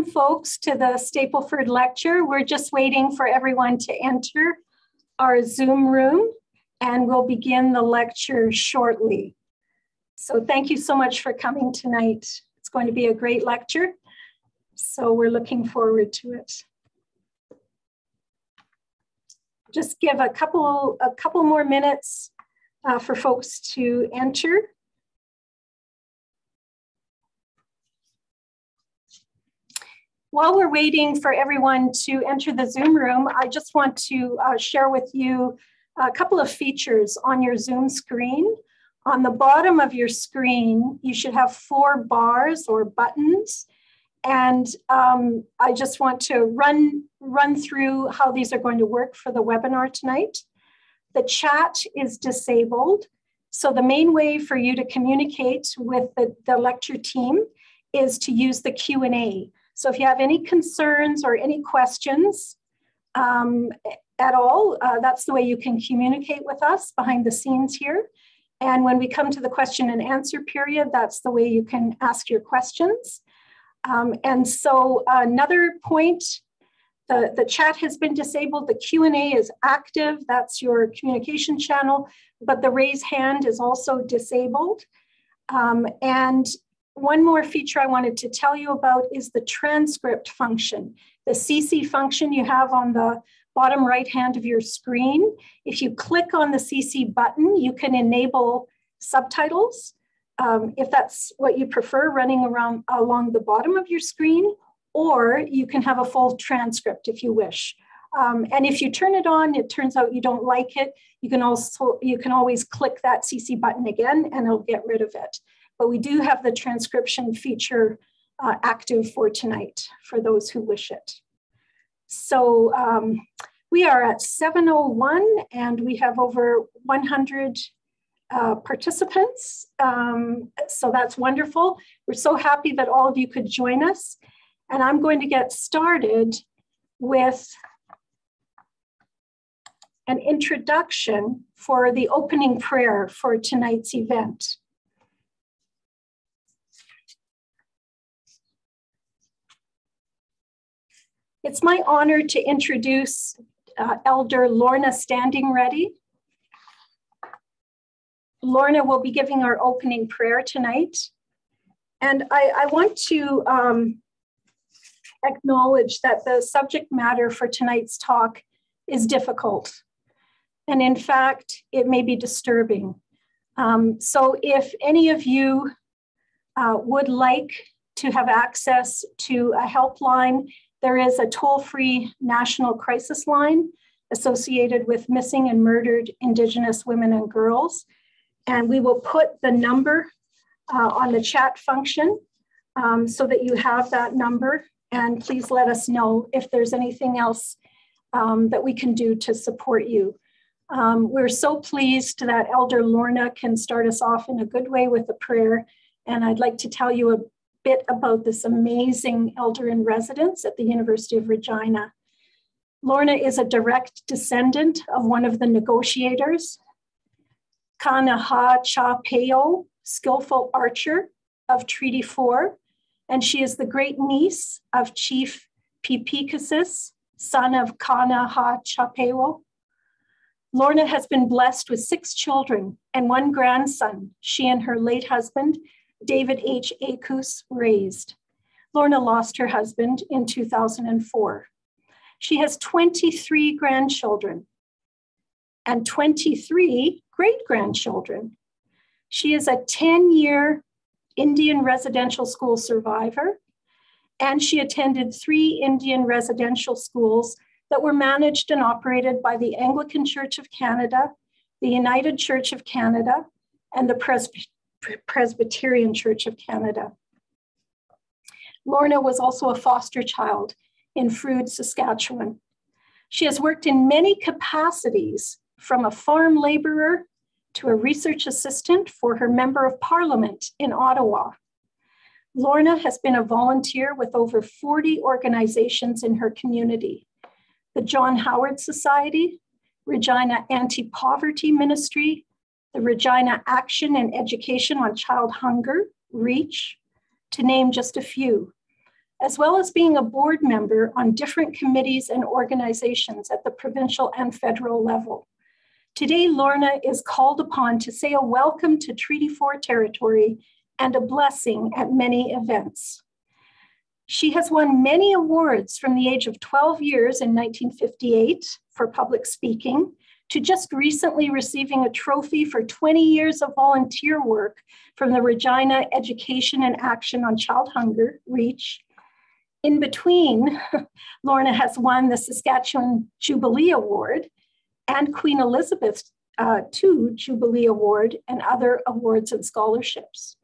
Welcome, folks, to the Stapleford lecture. We're just waiting for everyone to enter our Zoom room, and we'll begin the lecture shortly. So thank you so much for coming tonight. It's going to be a great lecture, so we're looking forward to it. Just give a couple more minutes for folks to enter. While we're waiting for everyone to enter the Zoom room, I just want to share with you a couple of features on your Zoom screen. On the bottom of your screen, you should have 4 bars or buttons. And I just want to run through how these are going to work for the webinar tonight. The chat is disabled. So the main way for you to communicate with the lecture team is to use the Q&A. So if you have any concerns or any questions at all, that's the way you can communicate with us behind the scenes here. And when we come to the question and answer period, that's the way you can ask your questions. And so another point, the chat has been disabled, the Q&A is active, that's your communication channel, but the raise hand is also disabled. And one more feature I wanted to tell you about is the transcript function. The CC function you have on the bottom right hand of your screen. If you click on the CC button, you can enable subtitles. If that's what you prefer, running along the bottom of your screen, or you can have a full transcript if you wish. And if you turn it on, it turns out you don't like it, you can always click that CC button again and it'll get rid of it. But we do have the transcription feature active for tonight for those who wish it. So we are at 7:01 and we have over 100 participants. So that's wonderful. We're so happy that all of you could join us. And I'm going to get started with an introduction for the opening prayer for tonight's event. It's my honor to introduce Elder Lorna Standing Ready. Lorna will be giving our opening prayer tonight. And I want to acknowledge that the subject matter for tonight's talk is difficult. And in fact, it may be disturbing. So if any of you would like to have access to a helpline, there is a toll-free national crisis line associated with missing and murdered Indigenous women and girls. And we will put the number on the chat function so that you have that number. And please let us know if there's anything else that we can do to support you. We're so pleased that Elder Lorna can start us off in a good way with a prayer. And I'd like to tell you a bit about this amazing elder in residence at the University of Regina. Lorna is a direct descendant of one of the negotiators, Kanaha Chapeo, skillful archer of Treaty 4, and she is the great niece of Chief Pipikasis, son of Kanaha Chapeo. Lorna has been blessed with 6 children and 1 grandson she and her late husband, David H. Acus, raised. Lorna lost her husband in 2004. She has 23 grandchildren and 23 great-grandchildren. She is a 10-year Indian residential school survivor, and she attended 3 Indian residential schools that were managed and operated by the Anglican Church of Canada, the United Church of Canada, and the Presbyterian Church of Canada. Lorna was also a foster child in Froude, Saskatchewan. She has worked in many capacities, from a farm laborer to a research assistant for her Member of Parliament in Ottawa. Lorna has been a volunteer with over 40 organizations in her community: the John Howard Society, Regina Anti-Poverty Ministry, the Regina Action and Education on Child Hunger, REACH, to name just a few. as well as being a board member on different committees and organizations at the provincial and federal level. Today, Lorna is called upon to say a welcome to Treaty 4 territory and a blessing at many events. She has won many awards from the age of 12 years in 1958 for public speaking to just recently receiving a trophy for 20 years of volunteer work from the Regina Education and Action on Child Hunger, REACH. In between, Lorna has won the Saskatchewan Jubilee Award and Queen Elizabeth II Jubilee Award and other awards and scholarships.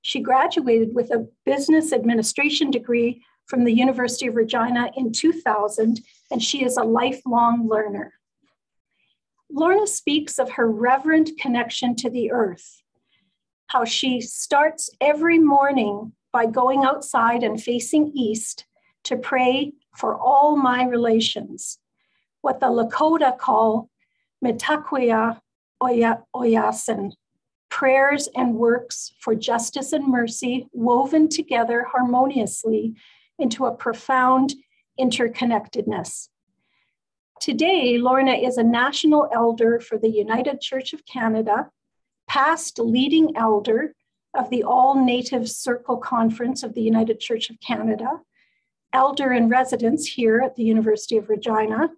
She graduated with a business administration degree from the University of Regina in 2000, and she is a lifelong learner. Lorna speaks of her reverent connection to the earth, how she starts every morning by going outside and facing east to pray for all my relations, what the Lakota call mitakuya oyasin, prayers and works for justice and mercy woven together harmoniously into a profound interconnectedness. Today, Lorna is a national elder for the United Church of Canada, past leading elder of the All Native Circle Conference of the United Church of Canada, elder in residence here at the University of Regina,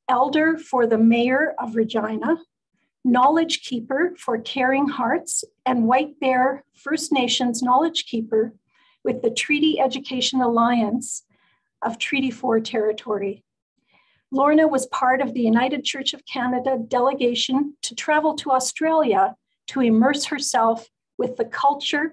elder for the Mayor of Regina, knowledge keeper for Caring Hearts, and White Bear First Nations knowledge keeper with the Treaty Education Alliance of Treaty 4 territory. Lorna was part of the United Church of Canada delegation to travel to Australia to immerse herself with the culture,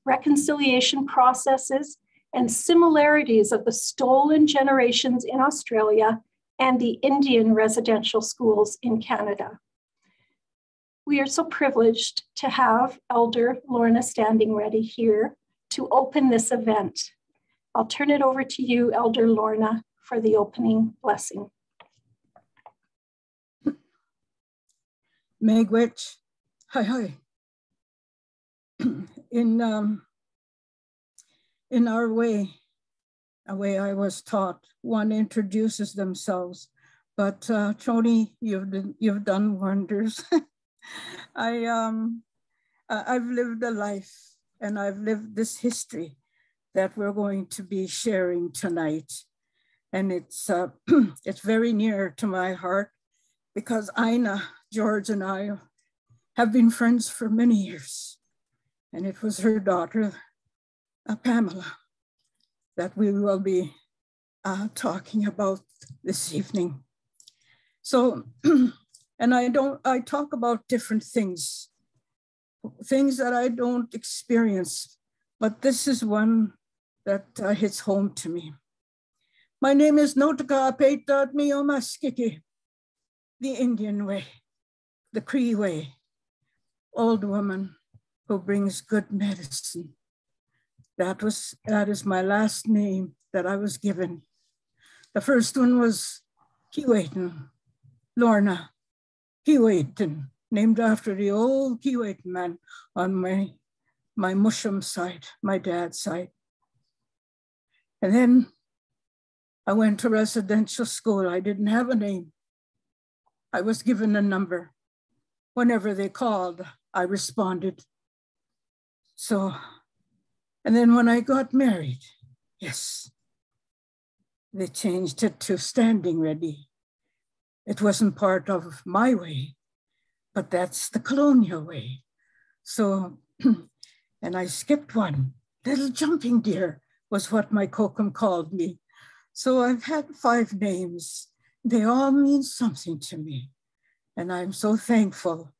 reconciliation processes, and similarities of the stolen generations in Australia and the Indian residential schools in Canada. We are so privileged to have Elder Lorna standing ready here to open this event. I'll turn it over to you, Elder Lorna, for the opening blessing. Megwich, hi. In our way, a way I was taught, one introduces themselves, but Tony, you've done wonders. I've lived a life, and I've lived this history that we're going to be sharing tonight. And it's very near to my heart because Ina, George, and I have been friends for many years. And it was her daughter, Pamela, that we will be talking about this evening. So, and I talk about different things that I don't experience, but this is one that hits home to me. My name is Notaka Petat Miomaskiki, the Indian way, the Cree way, old woman who brings good medicine. That is my last name that I was given. The first one was Keewatin, Lorna Keewatin, named after the old Keewatin man on my Mushum side, my dad's side. And then I went to residential school. I didn't have a name. I was given a number. Whenever they called, I responded. So, and then when I got married, yes, they changed it to standing ready. It wasn't part of my way, but that's the colonial way. So, and I skipped one. Little jumping deer was what my kokum called me. So I've had 5 names. They all mean something to me. And I'm so thankful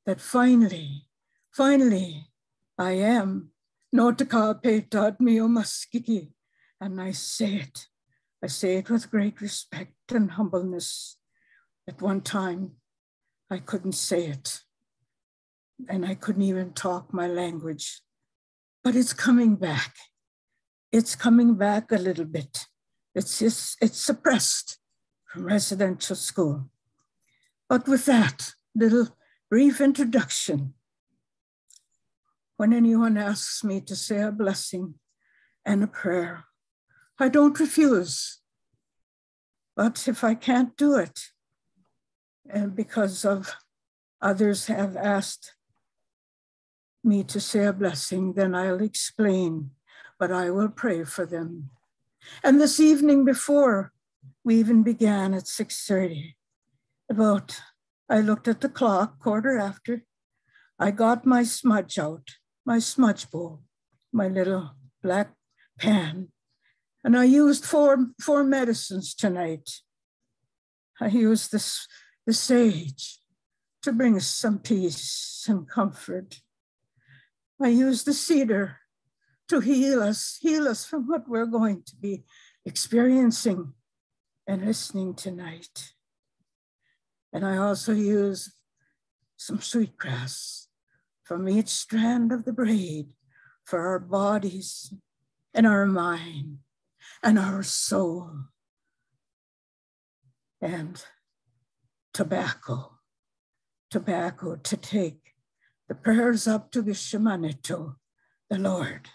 that finally, I am Notaka Petat Miomaskiki. And I say it with great respect and humbleness. At one time, I couldn't say it. And I couldn't even talk my language. But it's coming back. It's coming back a little bit. It's suppressed from residential school. But with that little brief introduction, when anyone asks me to say a blessing and a prayer, I don't refuse. But if I can't do it, and because of others have asked me to say a blessing, then I'll explain, but I will pray for them. And this evening before we even began at 6:30, I looked at the clock, 1:15. I got my smudge out, my smudge bowl, my little black pan, and I used four medicines tonight. I used the sage to bring us some peace and comfort. I used the cedar to heal us from what we're going to be experiencing and listening tonight. And I also use some sweetgrass from each strand of the braid for our bodies and our mind and our soul. And tobacco to take the prayers up to Gishamanito, the Lord.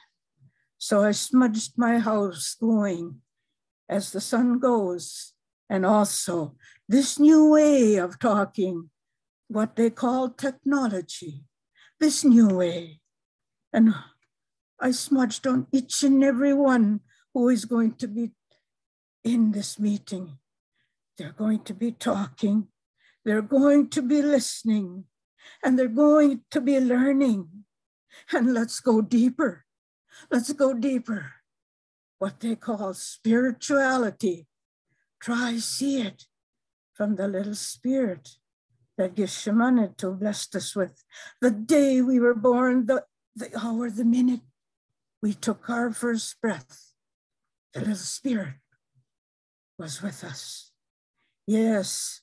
So I smudged my house going as the sun goes, and also this new way of talking, what they call technology, this new way. And I smudged on each and every one who is going to be in this meeting. They're going to be talking, they're going to be listening, and they're going to be learning. And let's go deeper. Let's go deeper. What they call spirituality. Try see it from the little spirit that Gishamanito blessed us with. The day we were born, the hour, the minute we took our first breath, the little spirit was with us. Yes,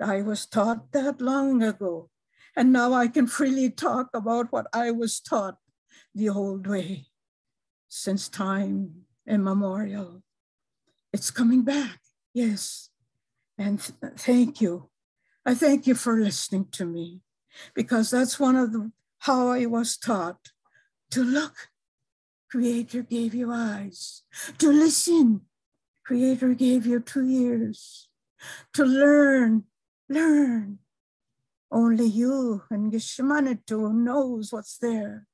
I was taught that long ago. And now I can freely talk about what I was taught the old way since time immemorial. It's coming back, yes. And thank you. I thank you for listening to me, because that's one of how I was taught to look. Creator gave you eyes. To listen. Creator gave you 2 ears. To learn. Only you and Gishamanito knows what's there.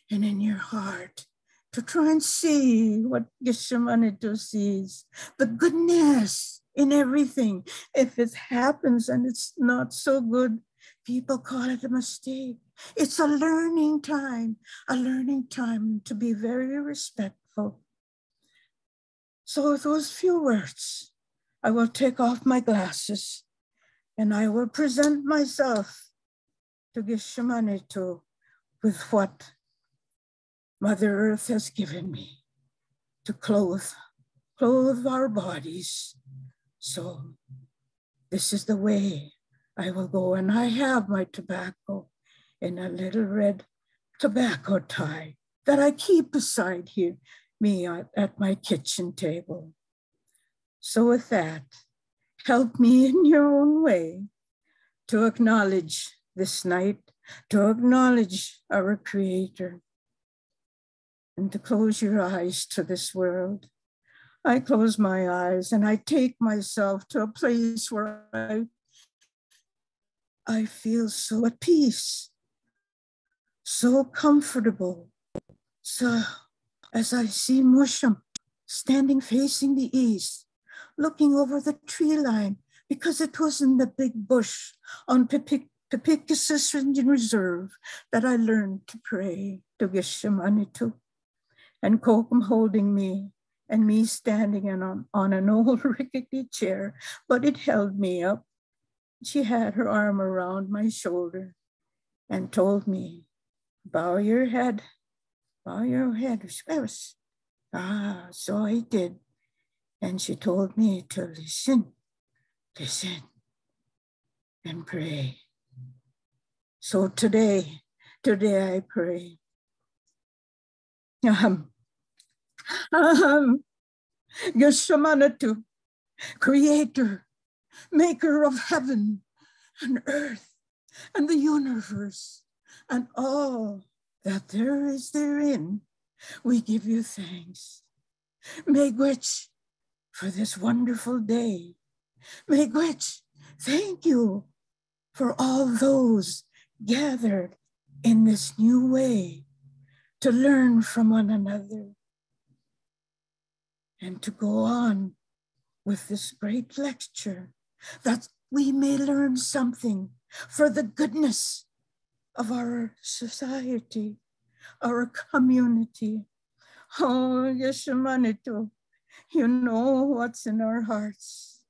And in your heart, to try and see what Gishamanito sees, the goodness in everything. If it happens and it's not so good, people call it a mistake. It's a learning time to be very respectful. So with those few words, I will take off my glasses and I will present myself to Gishamanito with what Mother Earth has given me to clothe our bodies. So this is the way I will go. And I have my tobacco in a little red tobacco tie that I keep beside me at my kitchen table. So with that, help me in your own way to acknowledge this night, to acknowledge our Creator, and to close your eyes to this world. I close my eyes and I take myself to a place where I feel so at peace, so comfortable. So as I see Musham standing facing the east, looking over the tree line, because it was in the big bush on Pepicus Indian Reserve that I learned to pray to Gishamanito, and Kokum holding me and me standing on an old rickety chair, but it held me up. She had her arm around my shoulder and told me, bow your head. So I did. And she told me to listen, and pray. So today I pray. Gishamanito, Creator, Maker of heaven and earth and the universe and all that there is therein, we give you thanks. Miigwech for this wonderful day. Miigwech, thank you for all those gathered in this new way to learn from one another and to go on with this great lecture, that we may learn something for the goodness of our society, our community. Oh, Yeshamanito, you know what's in our hearts,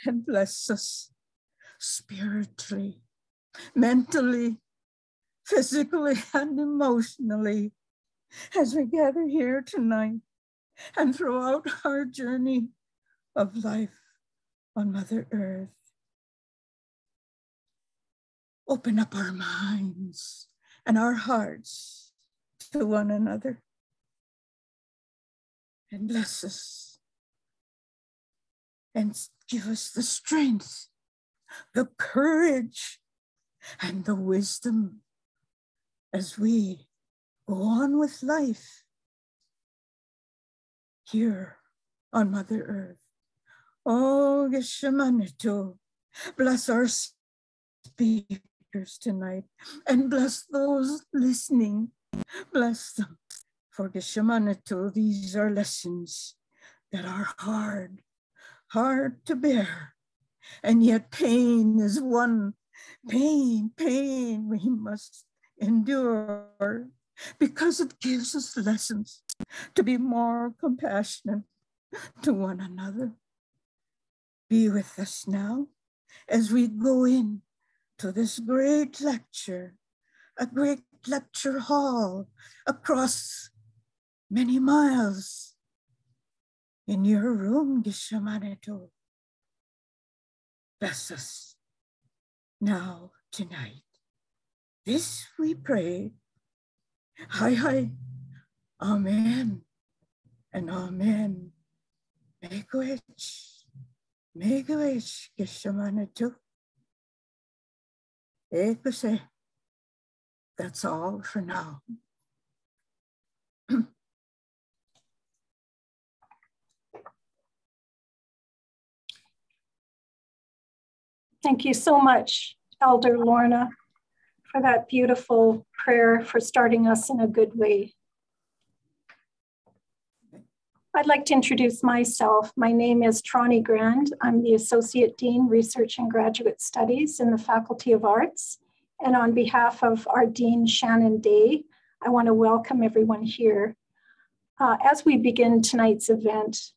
and bless us spiritually, mentally, physically, and emotionally as we gather here tonight and throughout our journey of life on Mother Earth. Open up our minds and our hearts to one another and bless us and give us the strength, the courage, and the wisdom as we go on with life here on Mother Earth. Oh, Geshemanito, bless our speakers tonight and bless those listening. Bless them. For Geshemanito, these are lessons that are hard to bear. And yet pain is one. Pain we must endure because it gives us lessons to be more compassionate to one another. Be with us now as we go in to this great lecture, a great lecture hall across many miles in your room, Geshemanito. Bless us now, tonight. This we pray. Hi, amen and amen. Miigwech, Geshemanito. Ekuse. That's all for now. Thank you so much, Elder Lorna, for that beautiful prayer, for starting us in a good way. I'd like to introduce myself. My name is Trani Grand. I'm the Associate Dean, Research and Graduate Studies in the Faculty of Arts. And on behalf of our Dean, Shannon Day, I want to welcome everyone here. As we begin tonight's event,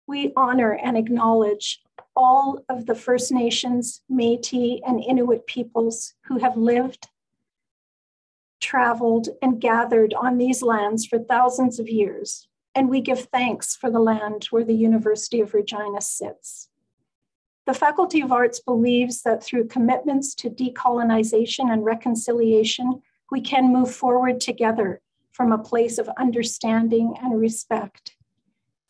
we honor and acknowledge all of the First Nations, Métis, and Inuit peoples who have lived, traveled, and gathered on these lands for thousands of years. And we give thanks for the land where the University of Regina sits. The Faculty of Arts believes that through commitments to decolonization and reconciliation, we can move forward together from a place of understanding and respect.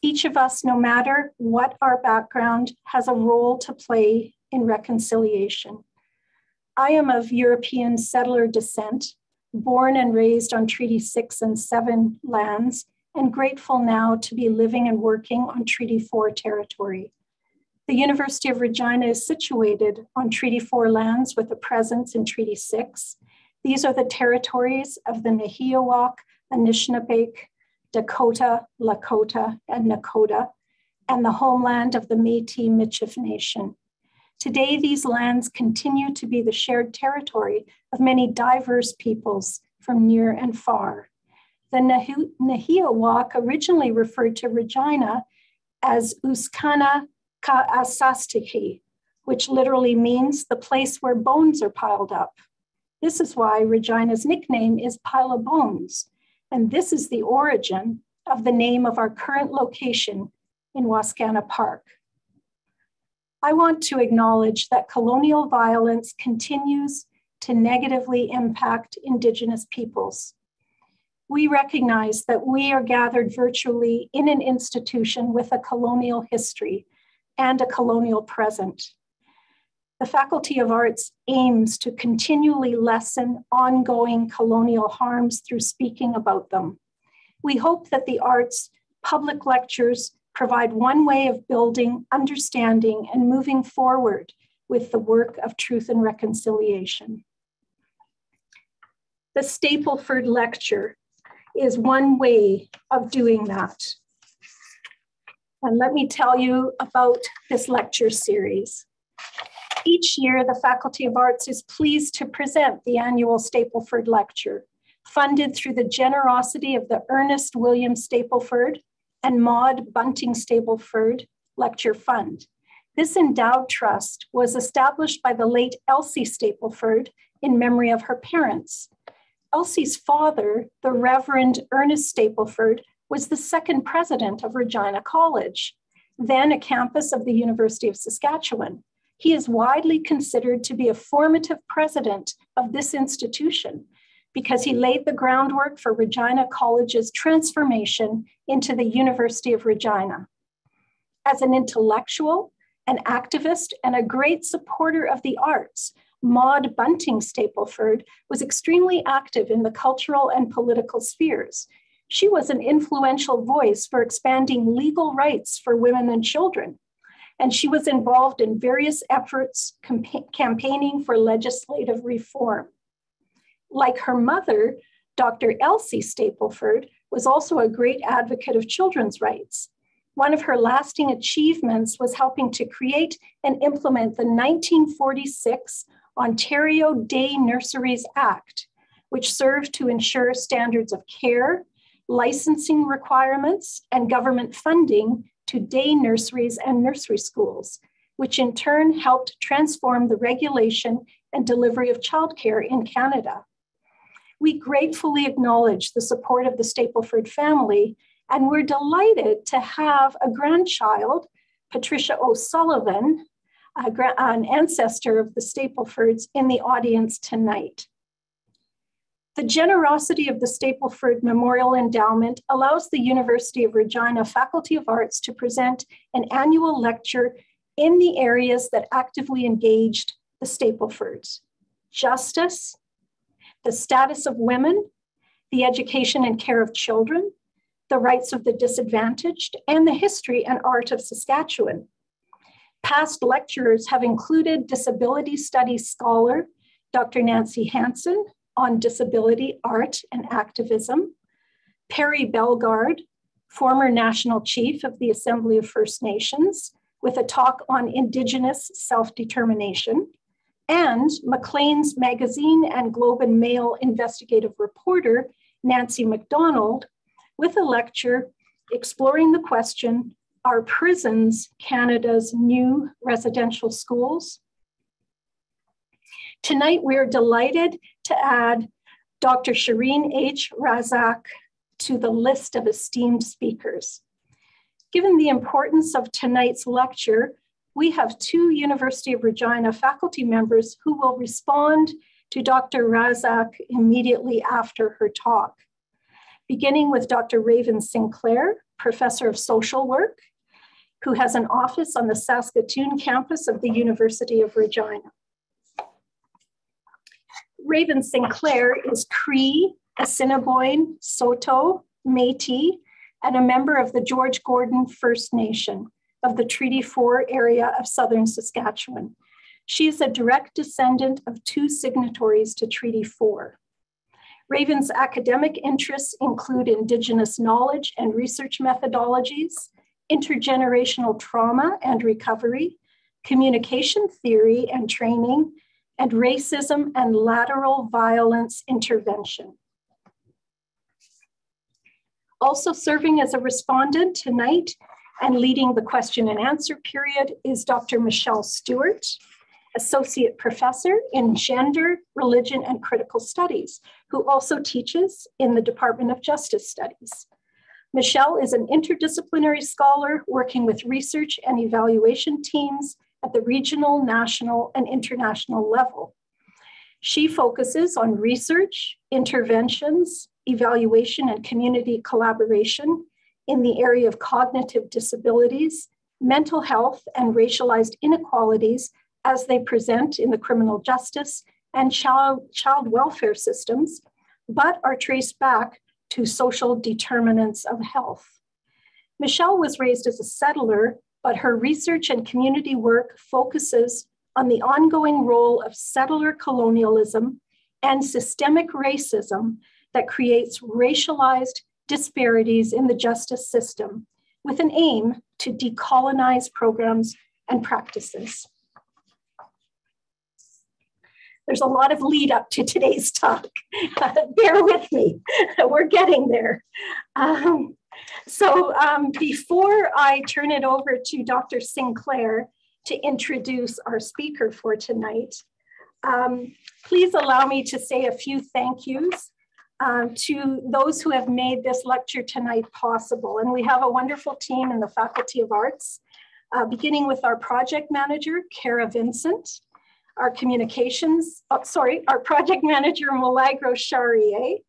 Each of us, no matter what our background, has a role to play in reconciliation. I am of European settler descent, born and raised on Treaty 6 and 7 lands, and grateful now to be living and working on Treaty 4 territory. The University of Regina is situated on Treaty 4 lands with a presence in Treaty 6. These are the territories of the Nahiawak, Anishinaabe, Dakota, Lakota, and Nakota, and the homeland of the Métis Michif Nation. Today, these lands continue to be the shared territory of many diverse peoples from near and far. The Nahiawak originally referred to Regina as Uskana Ka'asastiki, which literally means the place where bones are piled up. This is why Regina's nickname is Pile of Bones. And this is the origin of the name of our current location in Wascana Park. I want to acknowledge that colonial violence continues to negatively impact Indigenous peoples. We recognize that we are gathered virtually in an institution with a colonial history and a colonial present. The Faculty of Arts aims to continually lessen ongoing colonial harms through speaking about them. We hope that the arts public lectures provide one way of building, understanding, and moving forward with the work of truth and reconciliation. The Stapleford Lecture is one way of doing that. And let me tell you about this lecture series. Each year, the Faculty of Arts is pleased to present the annual Stapleford Lecture, funded through the generosity of the Ernest William Stapleford and Maude Bunting Stapleford Lecture Fund. This endowed trust was established by the late Elsie Stapleford in memory of her parents. Elsie's father, the Reverend Ernest Stapleford, was the second president of Regina College, then a campus of the University of Saskatchewan. He is widely considered to be a formative president of this institution because he laid the groundwork for Regina College's transformation into the University of Regina. As an intellectual, an activist, and a great supporter of the arts, Maude Bunting Stapleford was extremely active in the cultural and political spheres. She was an influential voice for expanding legal rights for women and children, and she was involved in various efforts campaigning for legislative reform. Like her mother, Dr. Elsie Stapleford was also a great advocate of children's rights. One of her lasting achievements was helping to create and implement the 1946 Ontario Day Nurseries Act, which served to ensure standards of care, licensing requirements, and government funding to day nurseries and nursery schools, which in turn helped transform the regulation and delivery of childcare in Canada. We gratefully acknowledge the support of the Stapleford family, and we're delighted to have a grandchild, Patricia O'Sullivan, an ancestor of the Staplefords, in the audience tonight. The generosity of the Stapleford Memorial Endowment allows the University of Regina Faculty of Arts to present an annual lecture in the areas that actively engaged the Staplefords: justice, the status of women, the education and care of children, the rights of the disadvantaged, and the history and art of Saskatchewan. Past lecturers have included disability studies scholar, Dr. Nancy Hansen, on disability, art, and activism, Perry Bellegarde, former National Chief of the Assembly of First Nations, with a talk on Indigenous self-determination, and Maclean's Magazine and Globe and Mail investigative reporter, Nancy MacDonald, with a lecture exploring the question, are prisons Canada's new residential schools? Tonight, we're delighted to add Dr. Sherene H. Razack to the list of esteemed speakers. Given the importance of tonight's lecture, we have two University of Regina faculty members who will respond to Dr. Razack immediately after her talk. Beginning with Dr. Raven Sinclair, Professor of Social Work, who has an office on the Saskatoon campus of the University of Regina. Raven Sinclair is Cree, Assiniboine, Saulteaux, Métis, and a member of the George Gordon First Nation of the Treaty 4 area of southern Saskatchewan. She is a direct descendant of two signatories to Treaty 4. Raven's academic interests include Indigenous knowledge and research methodologies, intergenerational trauma and recovery, communication theory and training, and racism and lateral violence intervention. Also serving as a respondent tonight and leading the question and answer period is Dr. Michelle Stewart, Associate Professor in Gender, Religion, and Critical Studies, who also teaches in the Department of Justice Studies. Michelle is an interdisciplinary scholar working with research and evaluation teams at the regional, national, and international level. She focuses on research, interventions, evaluation, and community collaboration in the area of cognitive disabilities, mental health, and racialized inequalities as they present in the criminal justice and child welfare systems, but are traced back to social determinants of health. Michelle was raised as a settler, but her research and community work focuses on the ongoing role of settler colonialism and systemic racism that creates racialized disparities in the justice system, with an aim to decolonize programs and practices. There's a lot of lead up to today's talk. Bear with me, we're getting there. Before I turn it over to Dr. Sinclair to introduce our speaker for tonight, please allow me to say a few thank yous to those who have made this lecture tonight possible. And we have a wonderful team in the Faculty of Arts, beginning with our project manager, Cara Vincent, our our project manager, Milagro Charrier,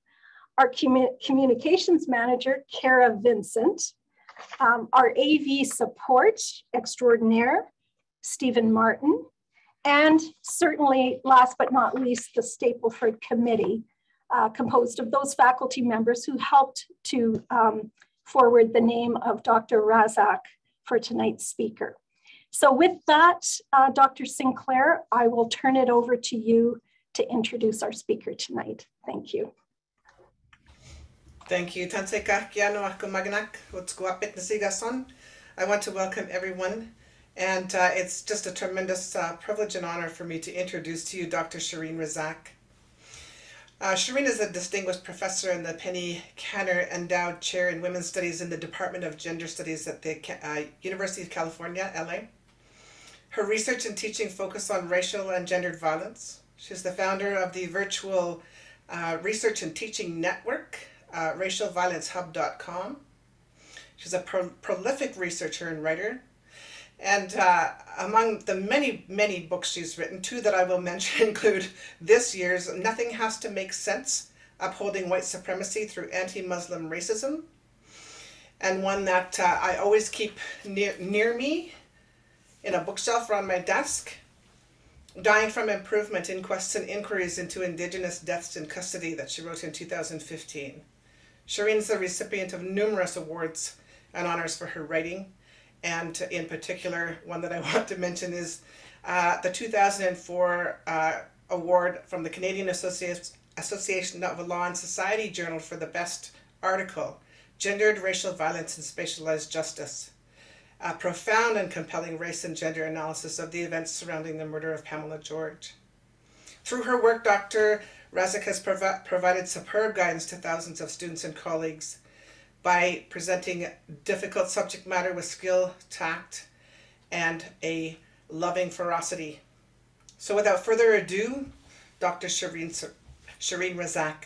our communications manager, Cara Vincent, our AV support extraordinaire, Stephen Martin, and certainly last but not least, the Stapleford committee, composed of those faculty members who helped to forward the name of Dr. Razack for tonight's speaker. So with that, Dr. Sinclair, I will turn it over to you to introduce our speaker tonight. Thank you. Thank you. I want to welcome everyone, and it's just a tremendous privilege and honor for me to introduce to you Dr. Sherene Razack. Sherene is a distinguished professor in the Penny Canner Endowed Chair in Women's Studies in the Department of Gender Studies at the University of California, LA. Her research and teaching focus on racial and gendered violence. She's the founder of the virtual research and teaching network, racialviolencehub.com. She's a prolific researcher and writer. And among the many, many books she's written, two that I will mention include this year's Nothing Has to Make Sense, Upholding White Supremacy Through Anti-Muslim Racism, and one that I always keep near me in a bookshelf or on my desk, Dying from Improvement, Inquests and Inquiries into Indigenous Deaths in Custody, that she wrote in 2015. Sherene's the recipient of numerous awards and honors for her writing, and in particular, one that I want to mention is the 2004 award from the Canadian Association of Law and Society Journal for the best article, Gendered Racial Violence and Spatialized Justice, a profound and compelling race and gender analysis of the events surrounding the murder of Pamela George. Through her work, Dr. Razack has provided superb guidance to thousands of students and colleagues by presenting difficult subject matter with skill, tact, and a loving ferocity. So without further ado, Dr. Sherene Razack.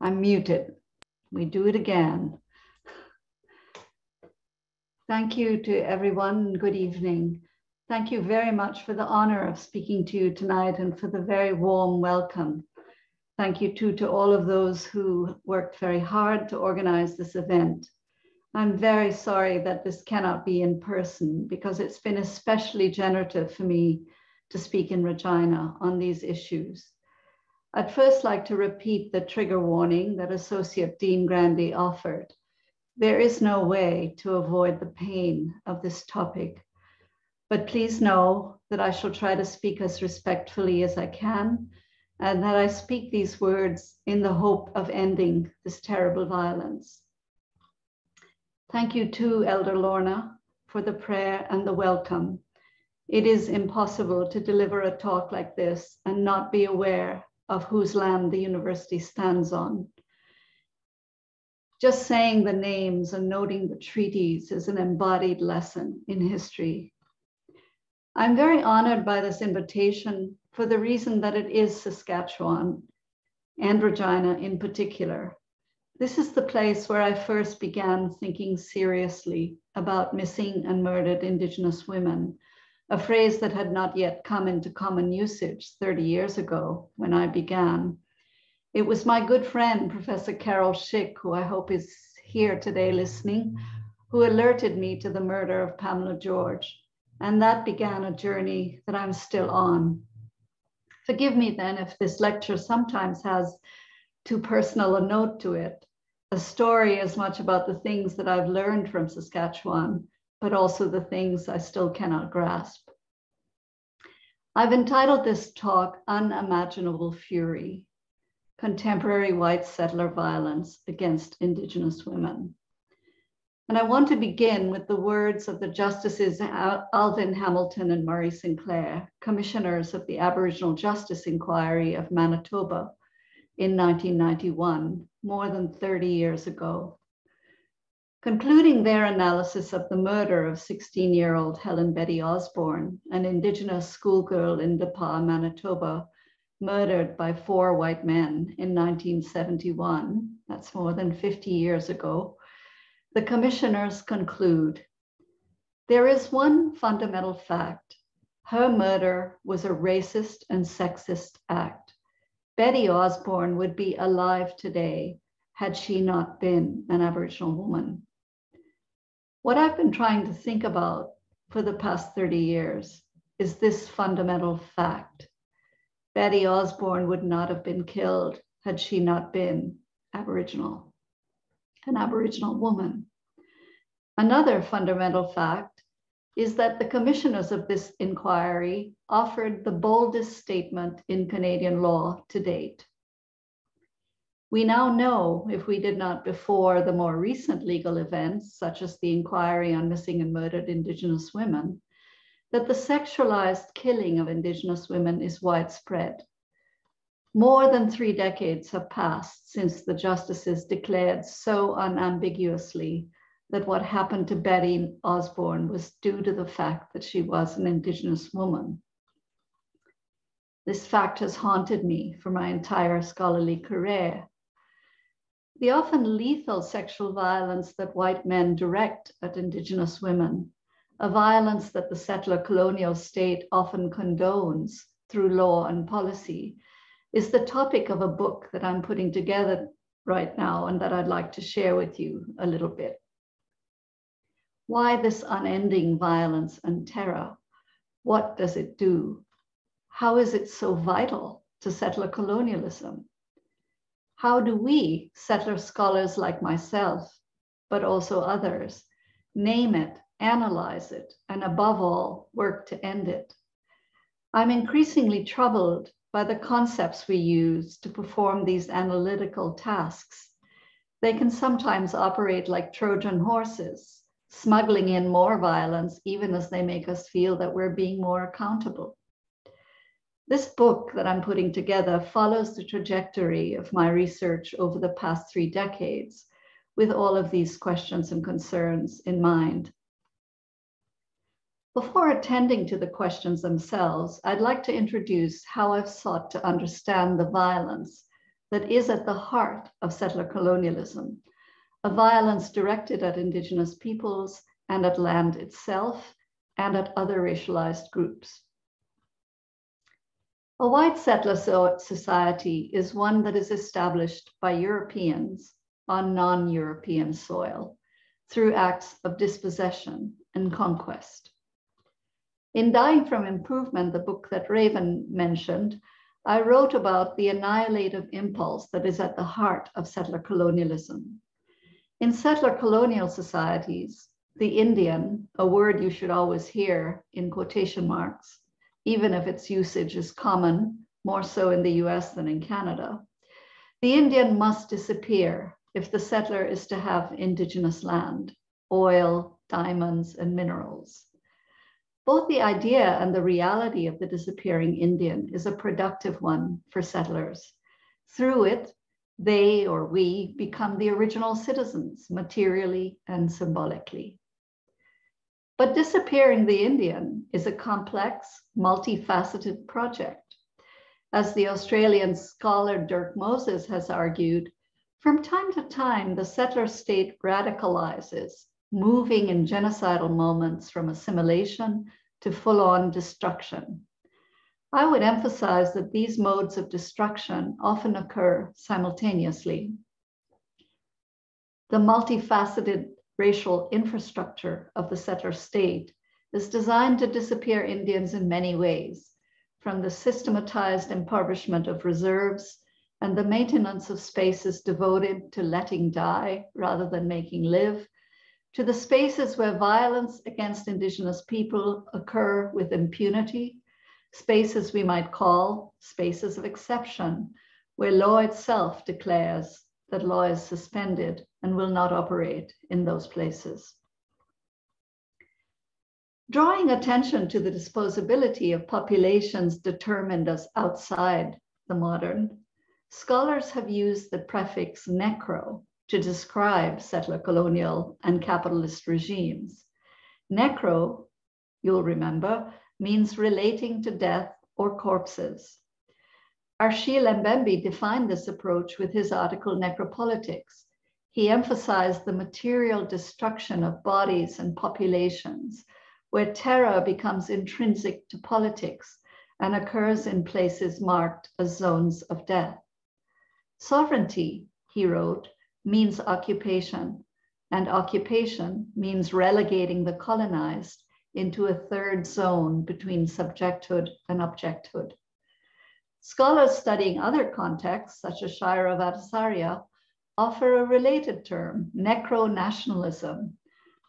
I'm muted. We do it again. Thank you to everyone. Good evening. Thank you very much for the honor of speaking to you tonight and for the very warm welcome. Thank you too to all of those who worked very hard to organize this event. I'm very sorry that this cannot be in person because it's been especially generative for me to speak in Regina on these issues. I'd first like to repeat the trigger warning that Associate Dean Grandy offered. There is no way to avoid the pain of this topic, but please know that I shall try to speak as respectfully as I can, and that I speak these words in the hope of ending this terrible violence. Thank you too, Elder Lorna, for the prayer and the welcome. It is impossible to deliver a talk like this and not be aware of whose land the university stands on. Just saying the names and noting the treaties is an embodied lesson in history. I'm very honored by this invitation for the reason that it is Saskatchewan and Regina in particular. This is the place where I first began thinking seriously about missing and murdered Indigenous women, a phrase that had not yet come into common usage 30 years ago when I began. It was my good friend, Professor Carol Schick, who I hope is here today listening, who alerted me to the murder of Pamela George, and that began a journey that I'm still on. Forgive me then if this lecture sometimes has too personal a note to it, a story as much about the things that I've learned from Saskatchewan, but also the things I still cannot grasp. I've entitled this talk, Unimaginable Fury, Contemporary White Settler Violence Against Indigenous Women. And I want to begin with the words of the Justices Hamilton and Murray Sinclair, commissioners of the Aboriginal Justice Inquiry of Manitoba in 1991, more than 30 years ago. Concluding their analysis of the murder of 16-year-old Helen Betty Osborne, an Indigenous schoolgirl in Depa, Manitoba, murdered by 4 white men in 1971, that's more than 50 years ago, the commissioners conclude, there is one fundamental fact. Her murder was a racist and sexist act. Betty Osborne would be alive today had she not been an Aboriginal woman. What I've been trying to think about for the past 30 years is this fundamental fact. Betty Osborne would not have been killed had she not been Aboriginal, an Aboriginal woman. Another fundamental fact is that the commissioners of this inquiry offered the boldest statement in Canadian law to date. We now know, if we did not before the more recent legal events, such as the inquiry on missing and murdered Indigenous women, that the sexualized killing of Indigenous women is widespread. More than 3 decades have passed since the justices declared so unambiguously that what happened to Betty Osborne was due to the fact that she was an Indigenous woman. This fact has haunted me for my entire scholarly career. The often lethal sexual violence that white men direct at Indigenous women, a violence that the settler colonial state often condones through law and policy, is the topic of a book that I'm putting together right now and that I'd like to share with you a little bit. Why this unending violence and terror? What does it do? How is it so vital to settler colonialism? How do we, settler scholars like myself, but also others, name it, analyze it, and above all, work to end it? I'm increasingly troubled by the concepts we use to perform these analytical tasks. They can sometimes operate like Trojan horses, smuggling in more violence, even as they make us feel that we're being more accountable. This book that I'm putting together follows the trajectory of my research over the past 3 decades, with all of these questions and concerns in mind. Before attending to the questions themselves, I'd like to introduce how I've sought to understand the violence that is at the heart of settler colonialism, a violence directed at Indigenous peoples and at land itself and at other racialized groups. A white settler society is one that is established by Europeans on non-European soil through acts of dispossession and conquest. In Dying from Improvement, the book that Raven mentioned, I wrote about the annihilative impulse that is at the heart of settler colonialism. In settler colonial societies, the Indian, a word you should always hear in quotation marks, even if its usage is common, more so in the US than in Canada, the Indian must disappear if the settler is to have Indigenous land, oil, diamonds, and minerals. Both the idea and the reality of the disappearing Indian is a productive one for settlers. Through it, they or we become the original citizens, materially and symbolically. But disappearing the Indian is a complex, multifaceted project. As the Australian scholar Dirk Moses has argued, from time to time, the settler state radicalizes, moving in genocidal moments from assimilation to full-on destruction. I would emphasize that these modes of destruction often occur simultaneously. The multifaceted racial infrastructure of the settler state is designed to disappear Indians in many ways, from the systematized impoverishment of reserves and the maintenance of spaces devoted to letting die rather than making live, to the spaces where violence against Indigenous people occur with impunity, spaces we might call spaces of exception, where law itself declares that law is suspended and will not operate in those places. Drawing attention to the disposability of populations determined as outside the modern, scholars have used the prefix necro to describe settler colonial and capitalist regimes. Necro, you'll remember, means relating to death or corpses. Achille Mbembe defined this approach with his article Necropolitics. He emphasized the material destruction of bodies and populations, where terror becomes intrinsic to politics and occurs in places marked as zones of death. Sovereignty, he wrote, means occupation, and occupation means relegating the colonized into a third zone between subjecthood and objecthood. Scholars studying other contexts, such as Shira Vadasaria, offer a related term, necro-nationalism,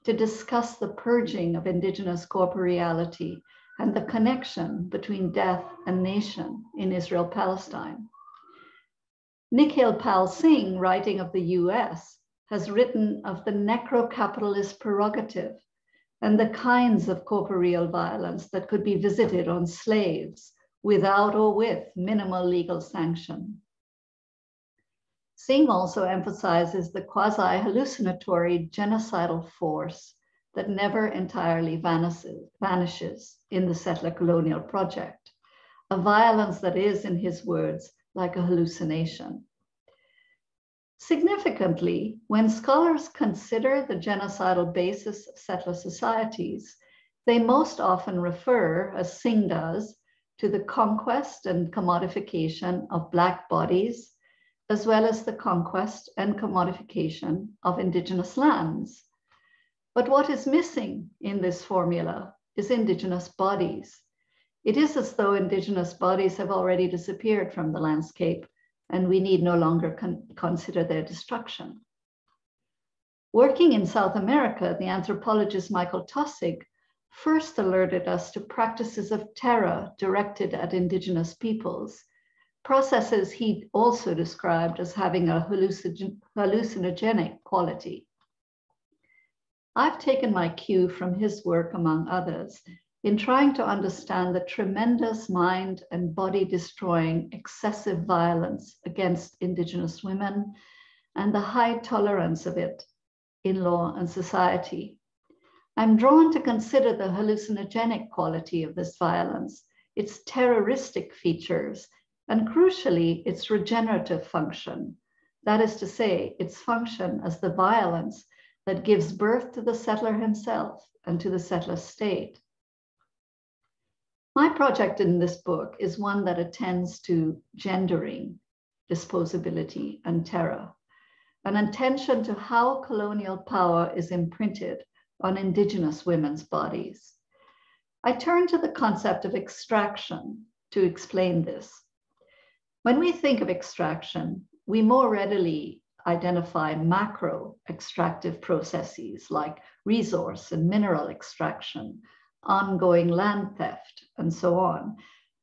to discuss the purging of Indigenous corporeality and the connection between death and nation in Israel-Palestine. Nikhil Pal Singh, writing of the US, has written of the necro-capitalist prerogative and the kinds of corporeal violence that could be visited on slaves without or with minimal legal sanction. Singh also emphasizes the quasi-hallucinatory genocidal force that never entirely vanishes in the settler colonial project, a violence that is, in his words, like a hallucination. Significantly, when scholars consider the genocidal basis of settler societies, they most often refer, as Singh does, to the conquest and commodification of Black bodies, as well as the conquest and commodification of Indigenous lands. But what is missing in this formula is Indigenous bodies. It is as though Indigenous bodies have already disappeared from the landscape, and we need no longer consider their destruction. Working in South America, the anthropologist Michael Tossig first alerted us to practices of terror directed at Indigenous peoples, processes he also described as having a hallucinogenic quality. I've taken my cue from his work, among others, in trying to understand the tremendous mind and body destroying excessive violence against Indigenous women and the high tolerance of it in law and society. I'm drawn to consider the hallucinogenic quality of this violence, its terroristic features, and crucially, its regenerative function. That is to say, its function as the violence that gives birth to the settler himself and to the settler state. My project in this book is one that attends to gendering, disposability, and terror, an attention to how colonial power is imprinted on Indigenous women's bodies. I turn to the concept of extraction to explain this. When we think of extraction, we more readily identify macro extractive processes like resource and mineral extraction, ongoing land theft, and so on.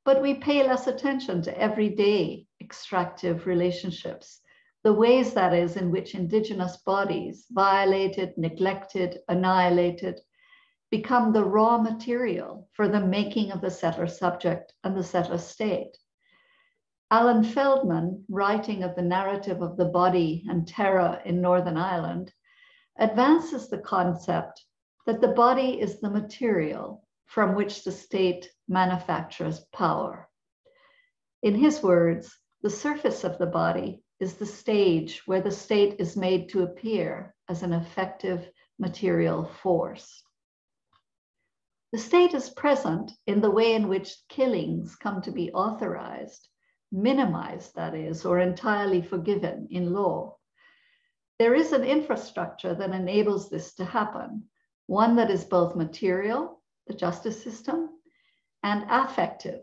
But we pay less attention to everyday extractive relationships, the ways, that is, in which Indigenous bodies, violated, neglected, annihilated, become the raw material for the making of the settler subject and the settler state. Alan Feldman, writing of the narrative of the body and terror in Northern Ireland, advances the concept that the body is the material from which the state manufactures power. In his words, the surface of the body is the stage where the state is made to appear as an effective material force. The state is present in the way in which killings come to be authorized, minimized, that is, or entirely forgiven in law. There is an infrastructure that enables this to happen, one that is both material, the justice system, and affective,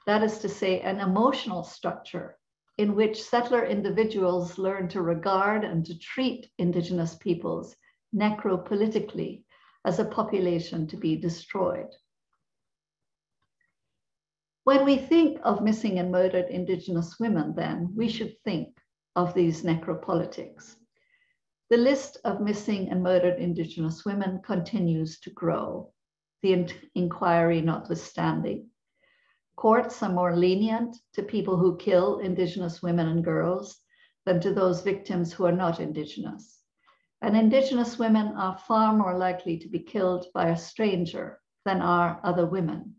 that is to say, an emotional structure in which settler individuals learn to regard and to treat Indigenous peoples necropolitically as a population to be destroyed. When we think of missing and murdered Indigenous women, then, we should think of these necropolitics. The list of missing and murdered Indigenous women continues to grow, the inquiry notwithstanding. Courts are more lenient to people who kill Indigenous women and girls than to those victims who are not Indigenous. And Indigenous women are far more likely to be killed by a stranger than are other women.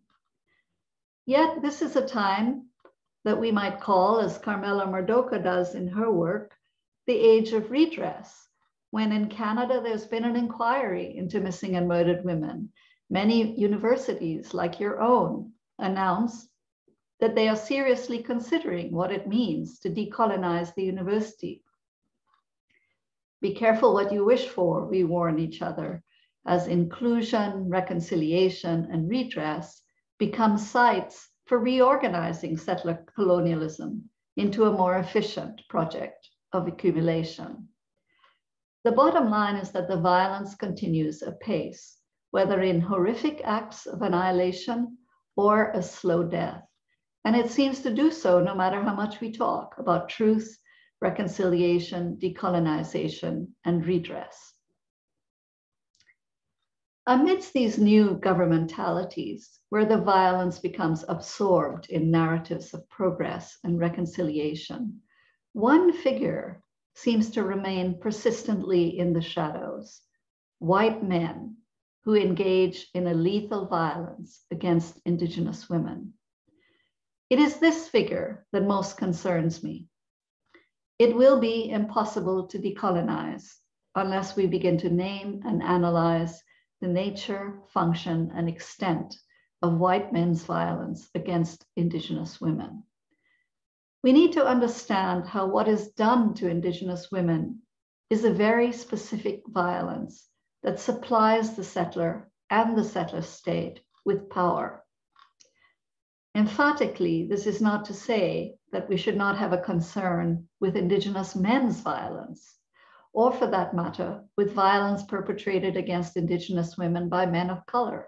Yet this is a time that we might call, as Carmela Murdoka does in her work, the age of redress, when in Canada there's been an inquiry into missing and murdered women. Many universities, like your own, announce that they are seriously considering what it means to decolonize the university. Be careful what you wish for, we warn each other, as inclusion, reconciliation, and redress become sites for reorganizing settler colonialism into a more efficient project of accumulation. The bottom line is that the violence continues apace, whether in horrific acts of annihilation or a slow death. And it seems to do so no matter how much we talk about truth, reconciliation, decolonization, and redress. Amidst these new governmentalities, where the violence becomes absorbed in narratives of progress and reconciliation, one figure seems to remain persistently in the shadows: white men who engage in a lethal violence against Indigenous women. It is this figure that most concerns me. It will be impossible to decolonize unless we begin to name and analyze the nature, function, and extent of white men's violence against Indigenous women. We need to understand how what is done to Indigenous women is a very specific violence that supplies the settler and the settler state with power. Emphatically, this is not to say that we should not have a concern with Indigenous men's violence, or for that matter, with violence perpetrated against Indigenous women by men of color.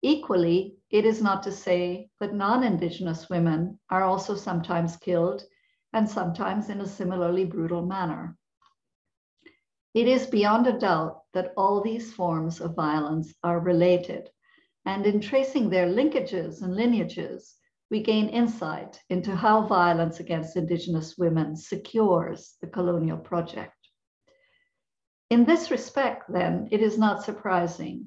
Equally, it is not to say that non-Indigenous women are also sometimes killed, and sometimes in a similarly brutal manner. It is beyond a doubt that all these forms of violence are related, and in tracing their linkages and lineages, we gain insight into how violence against Indigenous women secures the colonial project. In this respect, then, it is not surprising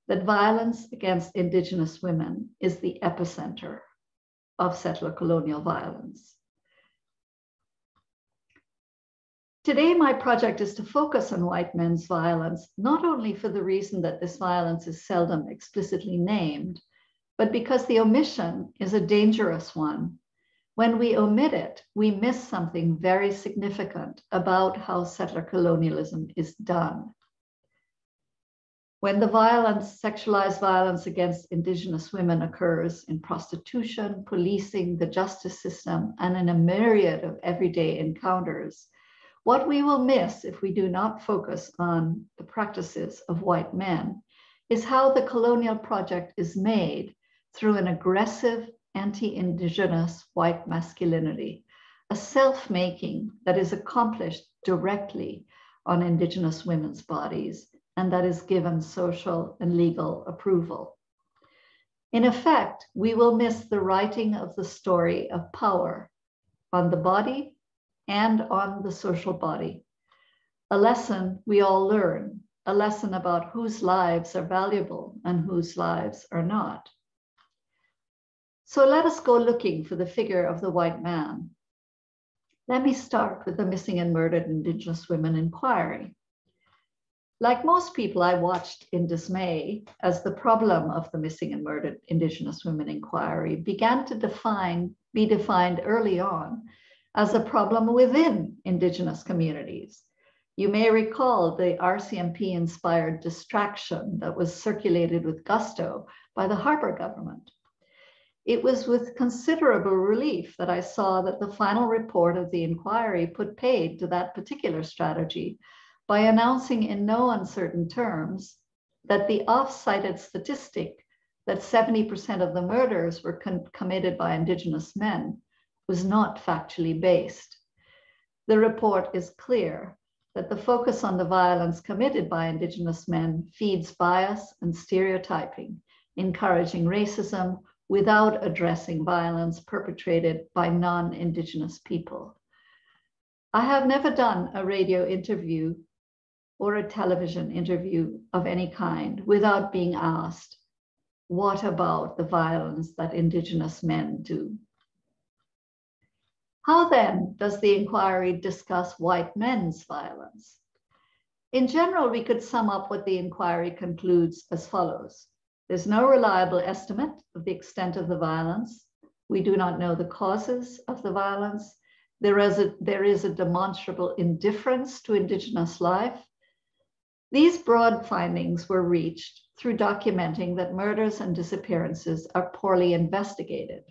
that violence against Indigenous women is the epicenter of settler colonial violence. Today, my project is to focus on white men's violence, not only for the reason that this violence is seldom explicitly named, but because the omission is a dangerous one. When we omit it, we miss something very significant about how settler colonialism is done. When the violence, sexualized violence against Indigenous women occurs in prostitution, policing, the justice system, and in a myriad of everyday encounters, what we will miss if we do not focus on the practices of white men is how the colonial project is made through an aggressive anti-Indigenous white masculinity, a self-making that is accomplished directly on Indigenous women's bodies and that is given social and legal approval. In effect, we will miss the writing of the story of power on the body and on the social body, a lesson we all learn, a lesson about whose lives are valuable and whose lives are not. So let us go looking for the figure of the white man. Let me start with the Missing and Murdered Indigenous Women Inquiry. Like most people, I watched in dismay as the problem of the Missing and Murdered Indigenous Women Inquiry began to be defined early on as a problem within Indigenous communities, You may recall the RCMP-inspired distraction that was circulated with gusto by the Harper government. It was with considerable relief that I saw that the final report of the inquiry put paid to that particular strategy by announcing in no uncertain terms that the oft-cited statistic that 70% of the murders were committed by Indigenous men was not factually based. The report is clear that the focus on the violence committed by Indigenous men feeds bias and stereotyping, encouraging racism without addressing violence perpetrated by non-Indigenous people. I have never done a radio interview or a television interview of any kind without being asked, what about the violence that Indigenous men do? How then does the inquiry discuss white men's violence? In general, we could sum up what the inquiry concludes as follows. There's no reliable estimate of the extent of the violence. We do not know the causes of the violence. There is a demonstrable indifference to Indigenous life. These broad findings were reached through documenting that murders and disappearances are poorly investigated.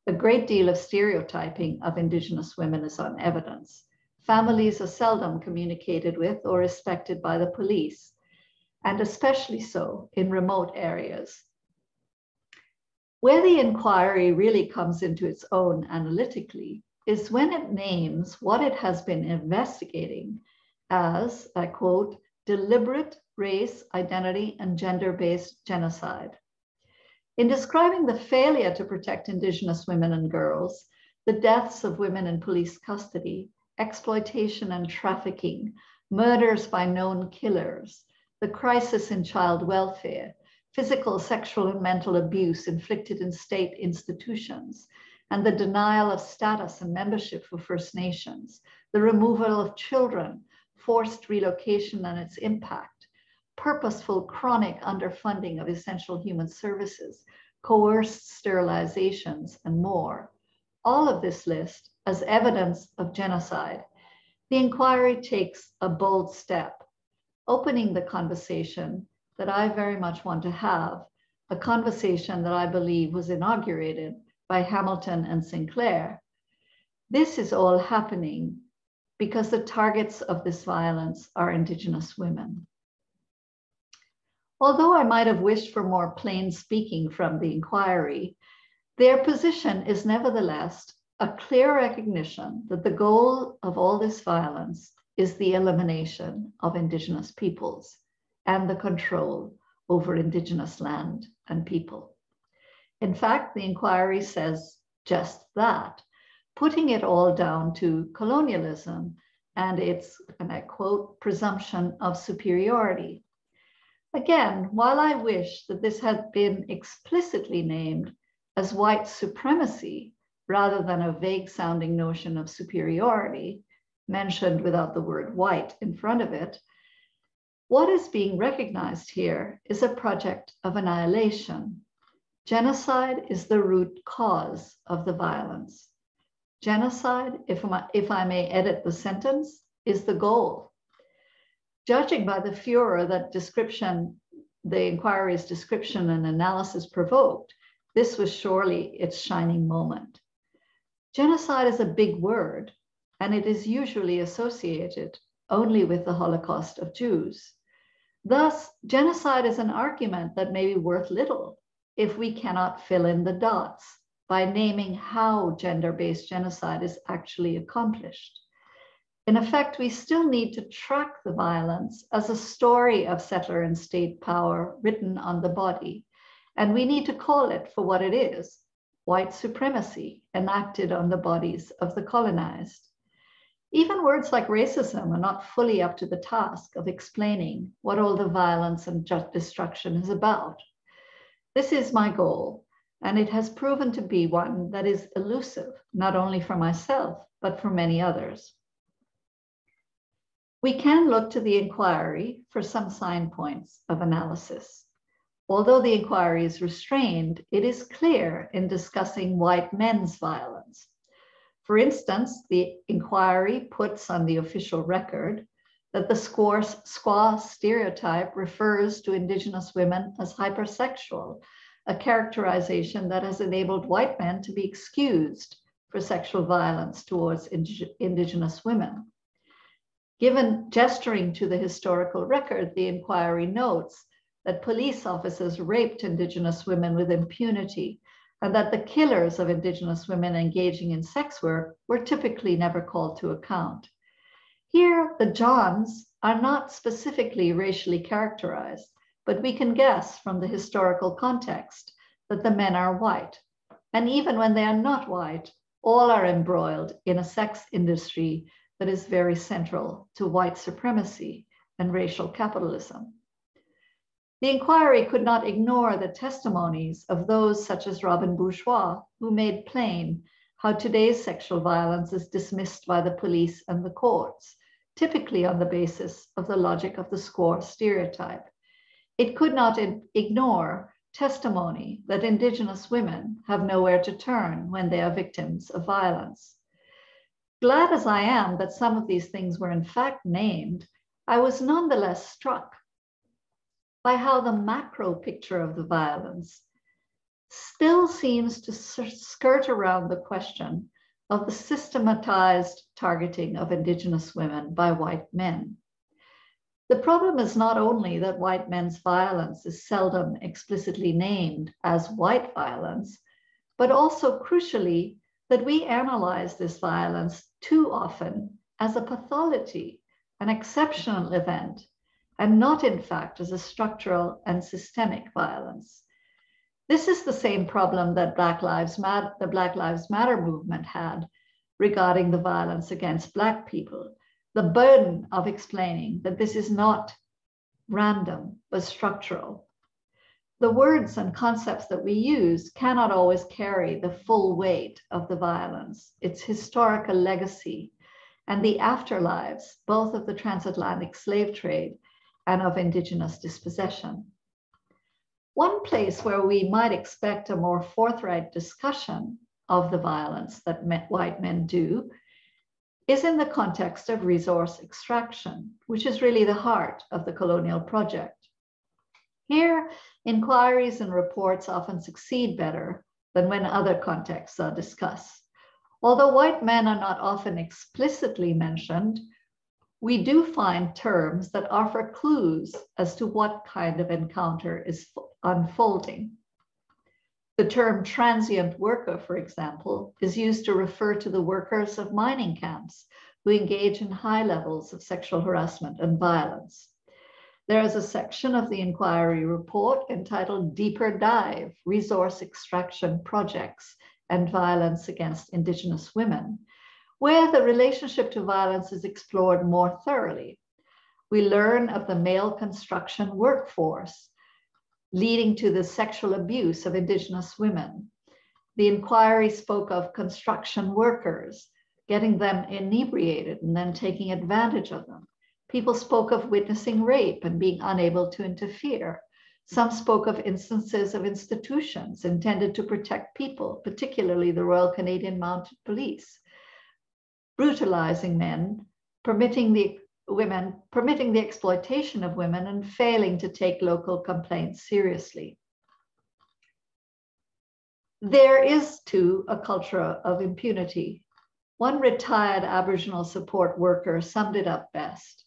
A great deal of stereotyping of Indigenous women is on evidence. Families are seldom communicated with or respected by the police, and especially so in remote areas. Where the inquiry really comes into its own analytically is when it names what it has been investigating as, I quote, deliberate race, identity, and gender-based genocide. In describing the failure to protect Indigenous women and girls, the deaths of women in police custody, exploitation and trafficking, murders by known killers, the crisis in child welfare, physical, sexual, and mental abuse inflicted in state institutions, and the denial of status and membership for First Nations, the removal of children, forced relocation and its impact, purposeful chronic underfunding of essential human services, coerced sterilizations, and more. All of this list as evidence of genocide. The inquiry takes a bold step, opening the conversation that I very much want to have, a conversation that I believe was inaugurated by Hamilton and Sinclair. This is all happening because the targets of this violence are Indigenous women. Although I might have wished for more plain speaking from the inquiry, their position is nevertheless a clear recognition that the goal of all this violence is the elimination of Indigenous peoples and the control over Indigenous land and people. In fact, the inquiry says just that, putting it all down to colonialism and its, and I quote, presumption of superiority. Again, while I wish that this had been explicitly named as white supremacy rather than a vague sounding notion of superiority, mentioned without the word white in front of it, what is being recognized here is a project of annihilation. Genocide is the root cause of the violence. Genocide, if I may edit the sentence, is the goal. Judging by the furor that the inquiry's description and analysis provoked, this was surely its shining moment. Genocide is a big word, and it is usually associated only with the Holocaust of Jews. Thus, genocide is an argument that may be worth little if we cannot fill in the dots by naming how gender-based genocide is actually accomplished. In effect, we still need to track the violence as a story of settler and state power written on the body, and we need to call it for what it is, white supremacy enacted on the bodies of the colonized. Even words like racism are not fully up to the task of explaining what all the violence and destruction is about. This is my goal, and it has proven to be one that is elusive, not only for myself, but for many others. We can look to the inquiry for some signposts of analysis. Although the inquiry is restrained, it is clear in discussing white men's violence. For instance, the inquiry puts on the official record that the squaw stereotype refers to Indigenous women as hypersexual, a characterization that has enabled white men to be excused for sexual violence towards Indigenous women. Given gesturing to the historical record, the inquiry notes that police officers raped Indigenous women with impunity, and that the killers of Indigenous women engaging in sex work were typically never called to account. Here, the Johns are not specifically racially characterized, but we can guess from the historical context that the men are white. And even when they are not white, all are embroiled in a sex industry that is very central to white supremacy and racial capitalism. The inquiry could not ignore the testimonies of those such as Robin Bourgeois, who made plain how today's sexual violence is dismissed by the police and the courts, typically on the basis of the logic of the squaw stereotype. It could not ignore testimony that Indigenous women have nowhere to turn when they are victims of violence. Glad as I am that some of these things were in fact named, I was nonetheless struck by how the macro picture of the violence still seems to skirt around the question of the systematized targeting of Indigenous women by white men. The problem is not only that white men's violence is seldom explicitly named as white violence, but also crucially that we analyze this violence too often as a pathology, an exceptional event, and not in fact as a structural and systemic violence. This is the same problem that the Black Lives Matter movement had regarding the violence against Black people, the burden of explaining that this is not random, but structural. The words and concepts that we use cannot always carry the full weight of the violence, its historical legacy, and the afterlives, both of the transatlantic slave trade and of Indigenous dispossession. One place where we might expect a more forthright discussion of the violence that white men do is in the context of resource extraction, which is really the heart of the colonial project. Here, inquiries and reports often succeed better than when other contexts are discussed. Although white men are not often explicitly mentioned, we do find terms that offer clues as to what kind of encounter is unfolding. The term transient worker, for example, is used to refer to the workers of mining camps who engage in high levels of sexual harassment and violence. There is a section of the inquiry report entitled Deeper Dive, Resource Extraction Projects and Violence Against Indigenous Women, where the relationship to violence is explored more thoroughly. We learn of the male construction workforce leading to the sexual abuse of Indigenous women. The inquiry spoke of construction workers, getting them inebriated and then taking advantage of them. People spoke of witnessing rape and being unable to interfere. Some spoke of instances of institutions intended to protect people, particularly the Royal Canadian Mounted Police, brutalizing men, permitting the exploitation of women, and failing to take local complaints seriously. There is, too, a culture of impunity. One retired Aboriginal support worker summed it up best.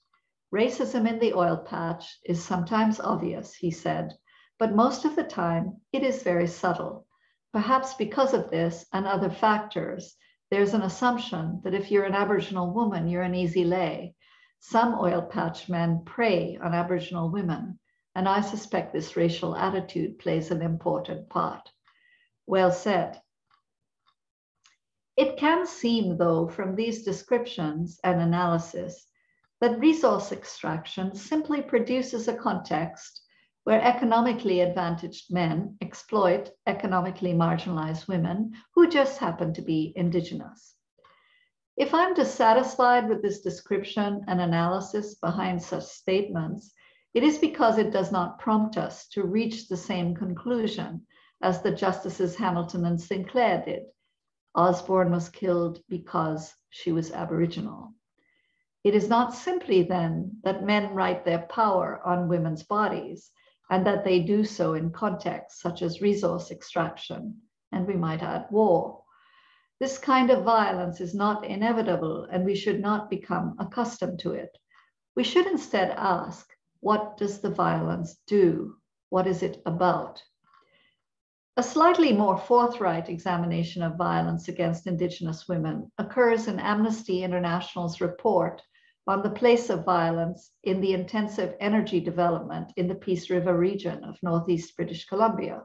Racism in the oil patch is sometimes obvious, he said, but most of the time it is very subtle. Perhaps because of this and other factors, there's an assumption that if you're an Aboriginal woman, you're an easy lay. Some oil patch men prey on Aboriginal women, and I suspect this racial attitude plays an important part. Well said. It can seem, though, from these descriptions and analysis, that resource extraction simply produces a context where economically advantaged men exploit economically marginalized women who just happen to be Indigenous. If I'm dissatisfied with this description and analysis behind such statements, it is because it does not prompt us to reach the same conclusion as the Justices Hamilton and Sinclair did. Osborne was killed because she was Aboriginal. It is not simply then that men write their power on women's bodies, and that they do so in contexts such as resource extraction, and we might add war. This kind of violence is not inevitable, and we should not become accustomed to it. We should instead ask, what does the violence do? What is it about? A slightly more forthright examination of violence against Indigenous women occurs in Amnesty International's report on the place of violence in the intensive energy development in the Peace River region of Northeast British Columbia.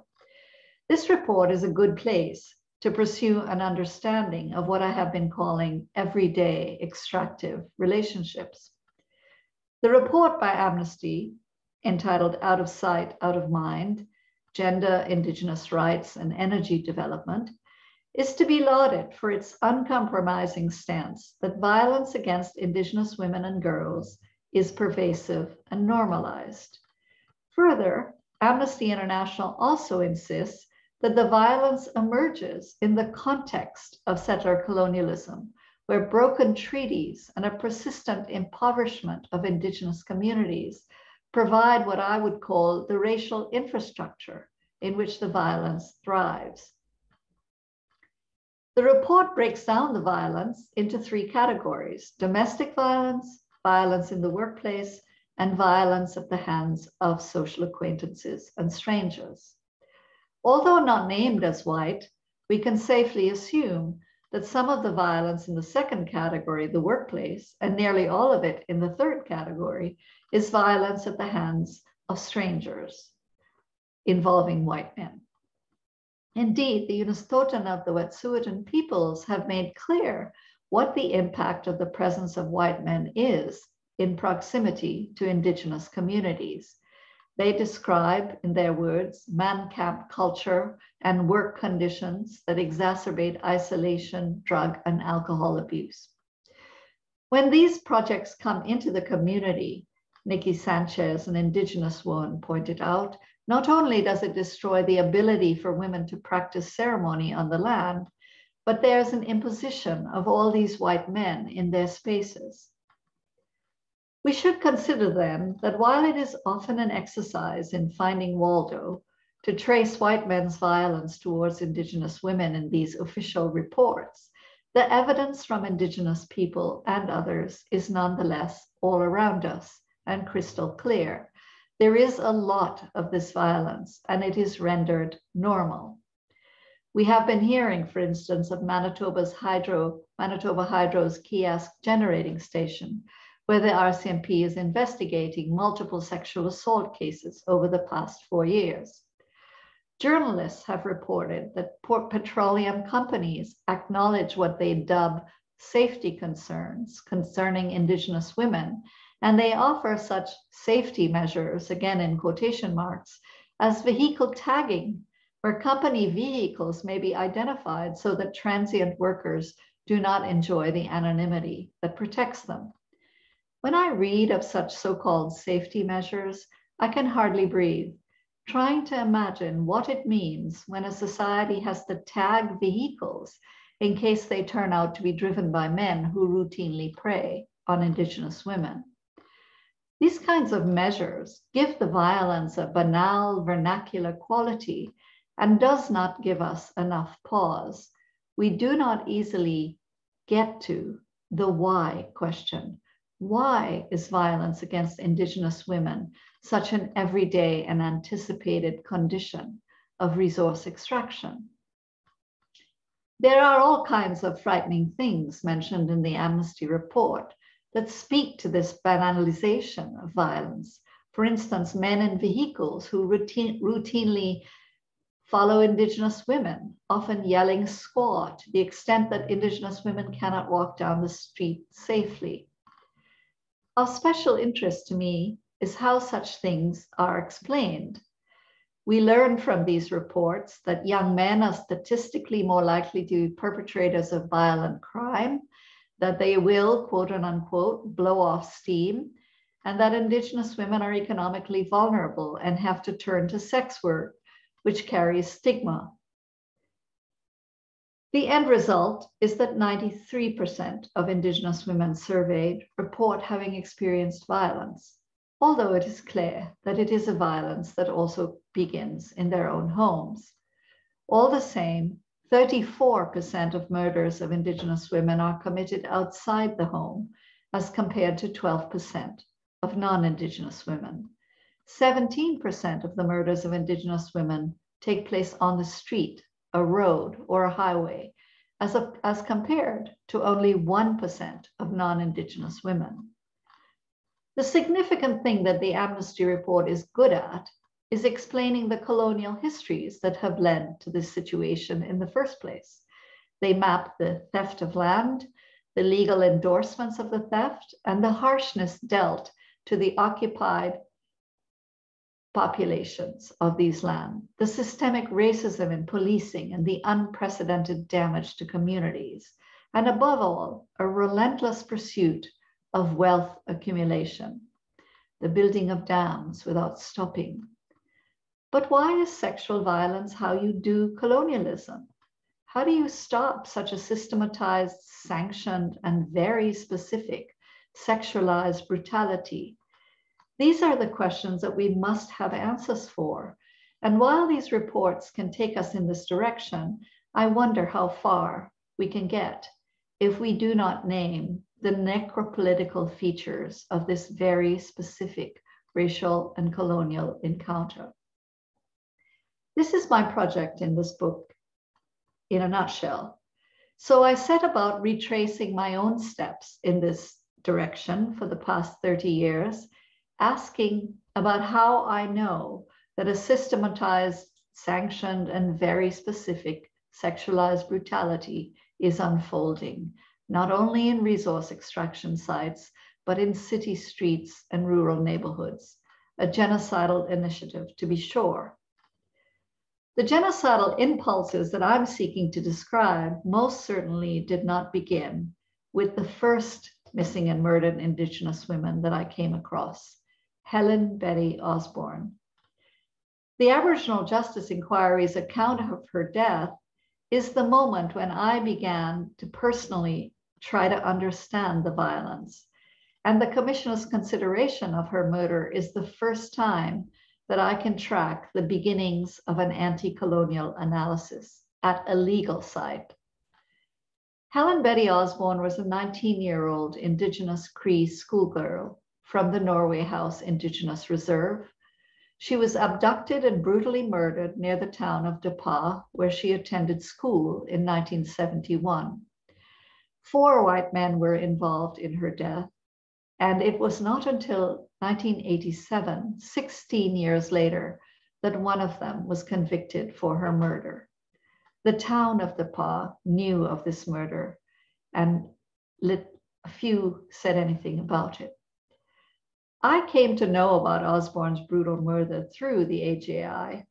This report is a good place to pursue an understanding of what I have been calling everyday extractive relationships. The report by Amnesty, entitled Out of Sight, Out of Mind, Gender, Indigenous Rights, and Energy Development, is to be lauded for its uncompromising stance that violence against Indigenous women and girls is pervasive and normalized. Further, Amnesty International also insists that the violence emerges in the context of settler colonialism, where broken treaties and a persistent impoverishment of Indigenous communities provide what I would call the racial infrastructure in which the violence thrives. The report breaks down the violence into three categories: domestic violence, violence in the workplace, and violence at the hands of social acquaintances and strangers. Although not named as white, we can safely assume that some of the violence in the second category, the workplace, and nearly all of it in the third category, is violence at the hands of strangers involving white men. Indeed, the Unistoten of the Wet'suwet'en peoples have made clear what the impact of the presence of white men is in proximity to Indigenous communities. They describe, in their words, man-camp culture and work conditions that exacerbate isolation, drug, and alcohol abuse. When these projects come into the community, Nikki Sanchez, an Indigenous woman, pointed out, not only does it destroy the ability for women to practice ceremony on the land, but there's an imposition of all these white men in their spaces. We should consider then that while it is often an exercise in finding Waldo to trace white men's violence towards Indigenous women in these official reports, the evidence from Indigenous people and others is nonetheless all around us and crystal clear. There is a lot of this violence, and it is rendered normal. We have been hearing, for instance, of Manitoba Hydro's kiosk generating station, where the RCMP is investigating multiple sexual assault cases over the past 4 years. Journalists have reported that petroleum companies acknowledge what they dub safety concerns concerning Indigenous women, and they offer such safety measures, again in quotation marks, as vehicle tagging, where company vehicles may be identified so that transient workers do not enjoy the anonymity that protects them. When I read of such so-called safety measures, I can hardly breathe, trying to imagine what it means when a society has to tag vehicles in case they turn out to be driven by men who routinely prey on Indigenous women. These kinds of measures give the violence a banal vernacular quality and does not give us enough pause. We do not easily get to the why question. Why is violence against Indigenous women such an everyday and anticipated condition of resource extraction? There are all kinds of frightening things mentioned in the Amnesty report that speak to this banalization of violence. For instance, men in vehicles who routinely follow Indigenous women, often yelling squaw to the extent that Indigenous women cannot walk down the street safely. Of special interest to me is how such things are explained. We learn from these reports that young men are statistically more likely to be perpetrators of violent crime, that they will, quote unquote, blow off steam, and that Indigenous women are economically vulnerable and have to turn to sex work, which carries stigma. The end result is that 93% of Indigenous women surveyed report having experienced violence, although it is clear that it is a violence that also begins in their own homes. All the same, 34% of murders of Indigenous women are committed outside the home, as compared to 12% of non-Indigenous women. 17% of the murders of Indigenous women take place on the street, a road, or a highway, as compared to only 1% of non-Indigenous women. The significant thing that the Amnesty report is good at is explaining the colonial histories that have led to this situation in the first place. They map the theft of land, the legal endorsements of the theft, and the harshness dealt to the occupied populations of these lands, the systemic racism in policing and the unprecedented damage to communities, and above all, a relentless pursuit of wealth accumulation, the building of dams without stopping. But why is sexual violence how you do colonialism? How do you stop such a systematized, sanctioned, and very specific sexualized brutality? These are the questions that we must have answers for. And while these reports can take us in this direction, I wonder how far we can get if we do not name the necropolitical features of this very specific racial and colonial encounter. This is my project in this book in a nutshell. So I set about retracing my own steps in this direction for the past 30 years, asking about how I know that a systematized, sanctioned, and very specific sexualized brutality is unfolding, not only in resource extraction sites, but in city streets and rural neighborhoods, a genocidal initiative to be sure. The genocidal impulses that I'm seeking to describe most certainly did not begin with the first missing and murdered Indigenous women that I came across, Helen Betty Osborne. The Aboriginal Justice Inquiry's account of her death is the moment when I began to personally try to understand the violence. And the Commissioner's consideration of her murder is the first time that I can track the beginnings of an anti-colonial analysis at a legal site. Helen Betty Osborne was a 19-year-old Indigenous Cree schoolgirl from the Norway House Indigenous Reserve. She was abducted and brutally murdered near the town of Dapa, where she attended school in 1971. 4 white men were involved in her death, and it was not until 1987, 16 years later, that one of them was convicted for her murder. The town of Dapa knew of this murder, and few said anything about it. I came to know about Osborne's brutal murder through the AJI,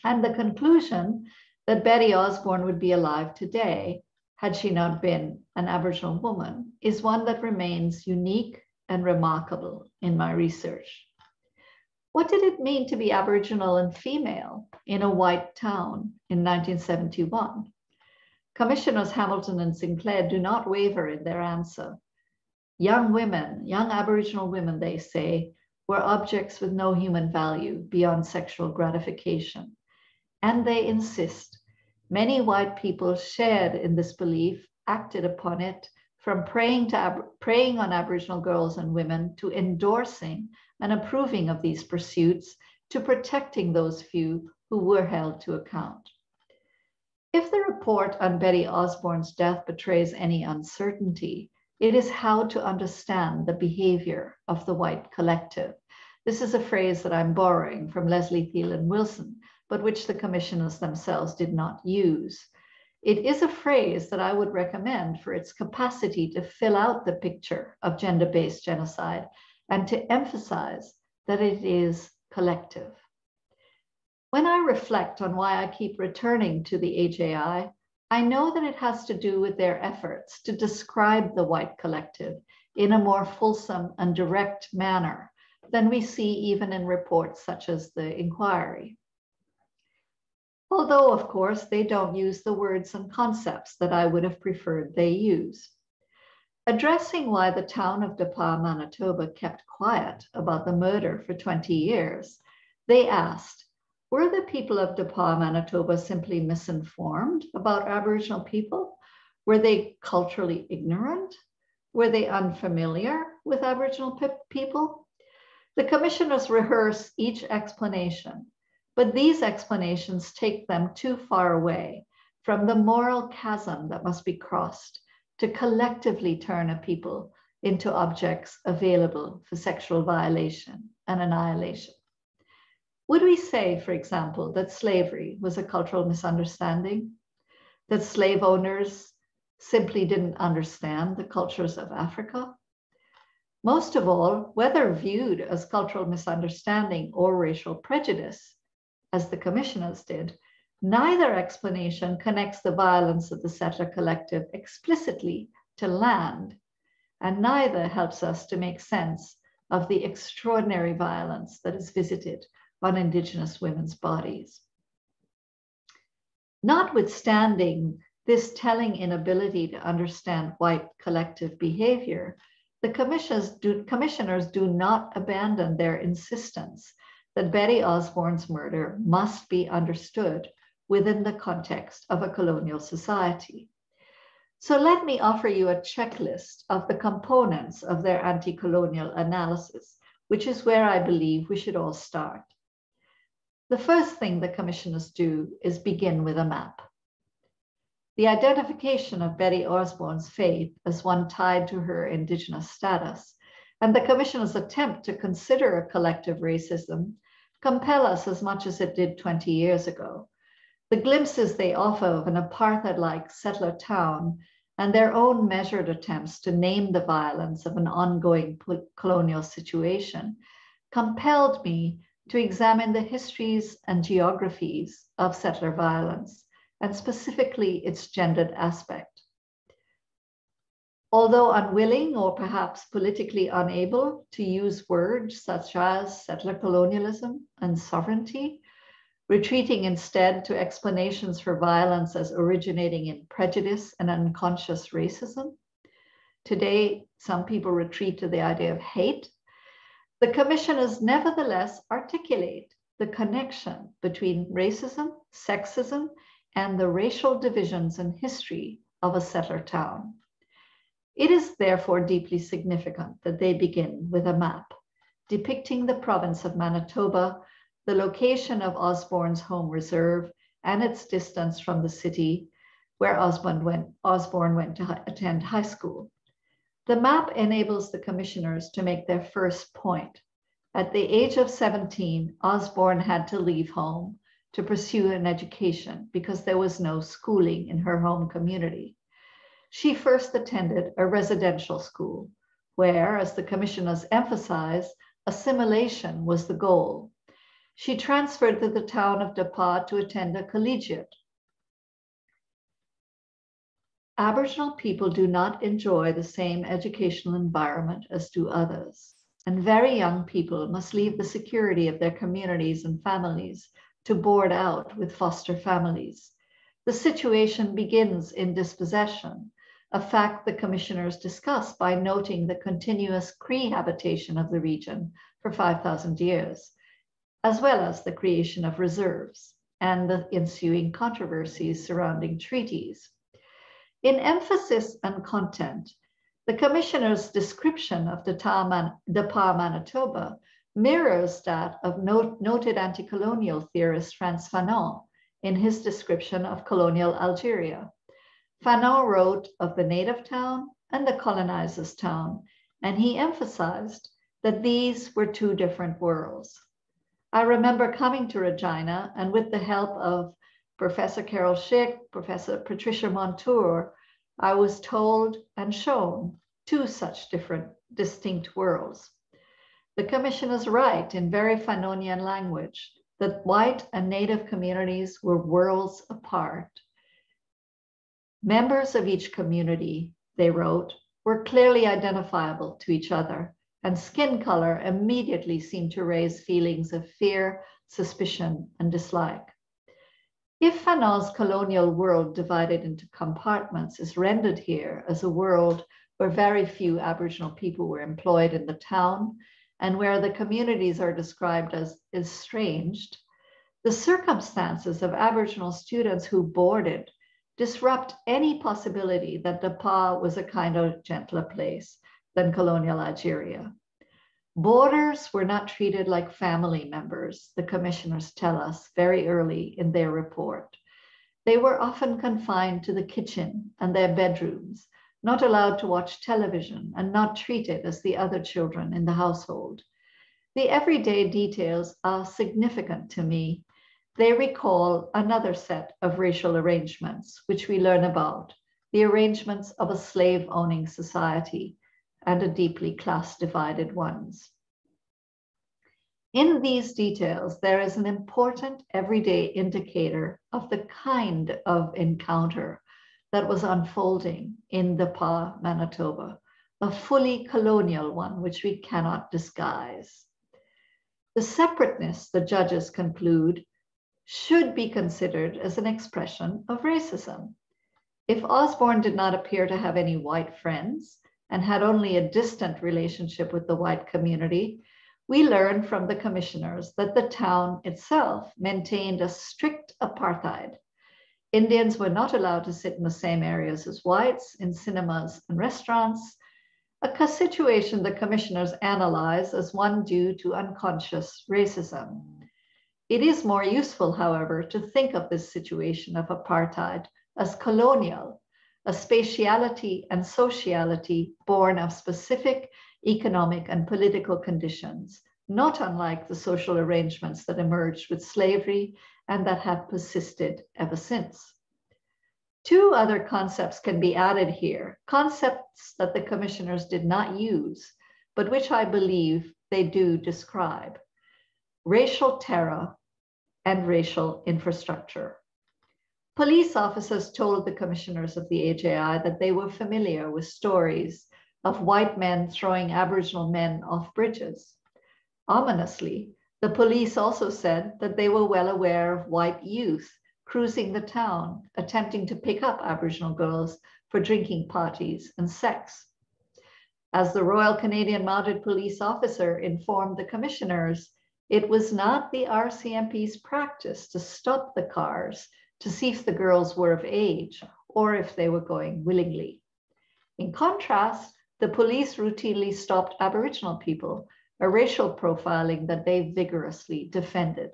and the conclusion that Betty Osborne would be alive today had she not been an Aboriginal woman is one that remains unique and remarkable in my research. What did it mean to be Aboriginal and female in a white town in 1971? Commissioners Hamilton and Sinclair do not waver in their answer. Young women, young Aboriginal women, they say, were objects with no human value beyond sexual gratification. And they insist many white people shared in this belief, acted upon it, from preying on Aboriginal girls and women to endorsing and approving of these pursuits to protecting those few who were held to account. If the report on Betty Osborne's death betrays any uncertainty, it is how to understand the behavior of the white collective. This is a phrase that I'm borrowing from Leslie Thielen Wilson, but which the commissioners themselves did not use. It is a phrase that I would recommend for its capacity to fill out the picture of gender-based genocide and to emphasize that it is collective. When I reflect on why I keep returning to the AJI, I know that it has to do with their efforts to describe the white collective in a more fulsome and direct manner than we see even in reports such as the inquiry. although of course they don't use the words and concepts that I would have preferred they use. Addressing why the town of Depar, Manitoba kept quiet about the murder for 20 years, they asked, were the people of Depar, Manitoba simply misinformed about Aboriginal people? Were they culturally ignorant? Were they unfamiliar with Aboriginal people? The commissioners rehearse each explanation, but these explanations take them too far away from the moral chasm that must be crossed to collectively turn a people into objects available for sexual violation and annihilation. Would we say, for example, that slavery was a cultural misunderstanding? That slave owners simply didn't understand the cultures of Africa? Most of all, whether viewed as cultural misunderstanding or racial prejudice, as the commissioners did, neither explanation connects the violence of the settler collective explicitly to land, and neither helps us to make sense of the extraordinary violence that is visited on Indigenous women's bodies. Notwithstanding this telling inability to understand white collective behavior, the commissioners do not abandon their insistence that Betty Osborne's murder must be understood within the context of a colonial society. So let me offer you a checklist of the components of their anti-colonial analysis, which is where I believe we should all start. The first thing the commissioners do is begin with a map. The identification of Betty Osborne's fate as one tied to her Indigenous status, and the commissioners' attempt to consider a collective racism compel us as much as it did 20 years ago. The glimpses they offer of an apartheid-like settler town and their own measured attempts to name the violence of an ongoing colonial situation compelled me to examine the histories and geographies of settler violence, and specifically its gendered aspect. Although unwilling or perhaps politically unable to use words such as settler colonialism and sovereignty, retreating instead to explanations for violence as originating in prejudice and unconscious racism. Today, some people retreat to the idea of hate. The commissioners nevertheless articulate the connection between racism, sexism, and the racial divisions and history of a settler town. It is therefore deeply significant that they begin with a map depicting the province of Manitoba, the location of Osborne's home reserve, and its distance from the city where Osborne went to attend high school. The map enables the commissioners to make their first point. At the age of 17, Osborne had to leave home to pursue an education because there was no schooling in her home community. She first attended a residential school where, as the commissioners emphasized, assimilation was the goal. She transferred to the town of Depar to attend a collegiate. Aboriginal people do not enjoy the same educational environment as do others, and very young people must leave the security of their communities and families to board out with foster families. The situation begins in dispossession, a fact the commissioners discuss by noting the continuous Cree habitation of the region for 5,000 years, as well as the creation of reserves and the ensuing controversies surrounding treaties. In emphasis and content, the commissioner's description of Depar, Manitoba mirrors that of noted anti-colonial theorist Frantz Fanon in his description of colonial Algeria. Fanon wrote of the native town and the colonizer's town, and he emphasized that these were two different worlds. I remember coming to Regina, and with the help of Professor Carol Schick, Professor Patricia Montour, I was told and shown two such distinct worlds. The commissioners write in very Fanonian language that white and native communities were worlds apart. Members of each community, they wrote, were clearly identifiable to each other, and skin color immediately seemed to raise feelings of fear, suspicion, and dislike. If an Oz-colonial world divided into compartments is rendered here as a world where very few Aboriginal people were employed in the town and where the communities are described as estranged, the circumstances of Aboriginal students who boarded disrupt any possibility that Dapa was a kind of gentler place than colonial Algeria. Boarders were not treated like family members, the commissioners tell us very early in their report. They were often confined to the kitchen and their bedrooms, not allowed to watch television and not treated as the other children in the household. The everyday details are significant to me. They recall another set of racial arrangements, which we learn about, the arrangements of a slave-owning society and a deeply class-divided ones. In these details, there is an important everyday indicator of the kind of encounter that was unfolding in Dapa, Manitoba, a fully colonial one which we cannot disguise. The separateness, the judges conclude, should be considered as an expression of racism. If Osborne did not appear to have any white friends and had only a distant relationship with the white community, we learn from the commissioners that the town itself maintained a strict apartheid. Indians were not allowed to sit in the same areas as whites, in cinemas and restaurants, a situation the commissioners analyze as one due to unconscious racism. It is more useful, however, to think of this situation of apartheid as colonial, a spatiality and sociality born of specific economic and political conditions, not unlike the social arrangements that emerged with slavery and that have persisted ever since. Two other concepts can be added here, concepts that the commissioners did not use, but which I believe they do describe: racial terror and racial infrastructure. Police officers told the commissioners of the AJI that they were familiar with stories of white men throwing Aboriginal men off bridges. Ominously, the police also said that they were well aware of white youth cruising the town, attempting to pick up Aboriginal girls for drinking parties and sex. As the Royal Canadian Mounted Police officer informed the commissioners, it was not the RCMP's practice to stop the cars to see if the girls were of age or if they were going willingly. In contrast, the police routinely stopped Aboriginal people, a racial profiling that they vigorously defended.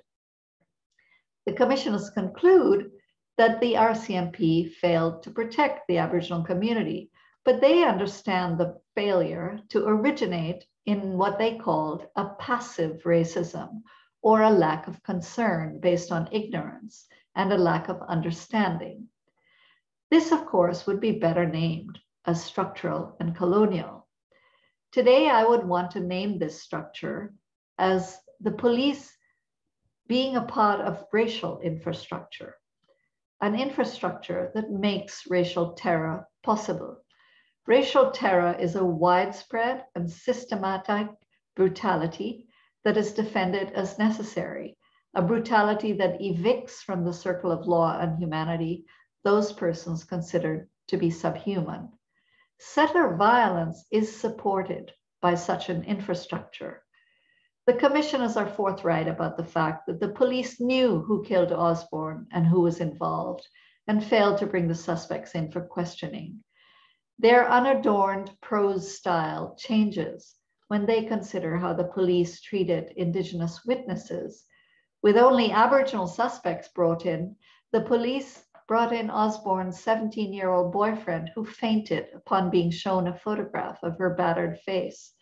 The commissioners conclude that the RCMP failed to protect the Aboriginal community, but they understand the failure to originate in what they called a passive racism, or a lack of concern based on ignorance and a lack of understanding. This, of course, would be better named as structural and colonial. Today, I would want to name this structure as the police being a part of racial infrastructure, an infrastructure that makes racial terror possible. Racial terror is a widespread and systematic brutality that is defended as necessary, a brutality that evicts from the circle of law and humanity those persons considered to be subhuman. Settler violence is supported by such an infrastructure. The commissioners are forthright about the fact that the police knew who killed Osborne and who was involved, and failed to bring the suspects in for questioning. Their unadorned prose style changes when they consider how the police treated Indigenous witnesses. With only Aboriginal suspects brought in, the police brought in Osborne's 17-year-old boyfriend, who fainted upon being shown a photograph of her battered face.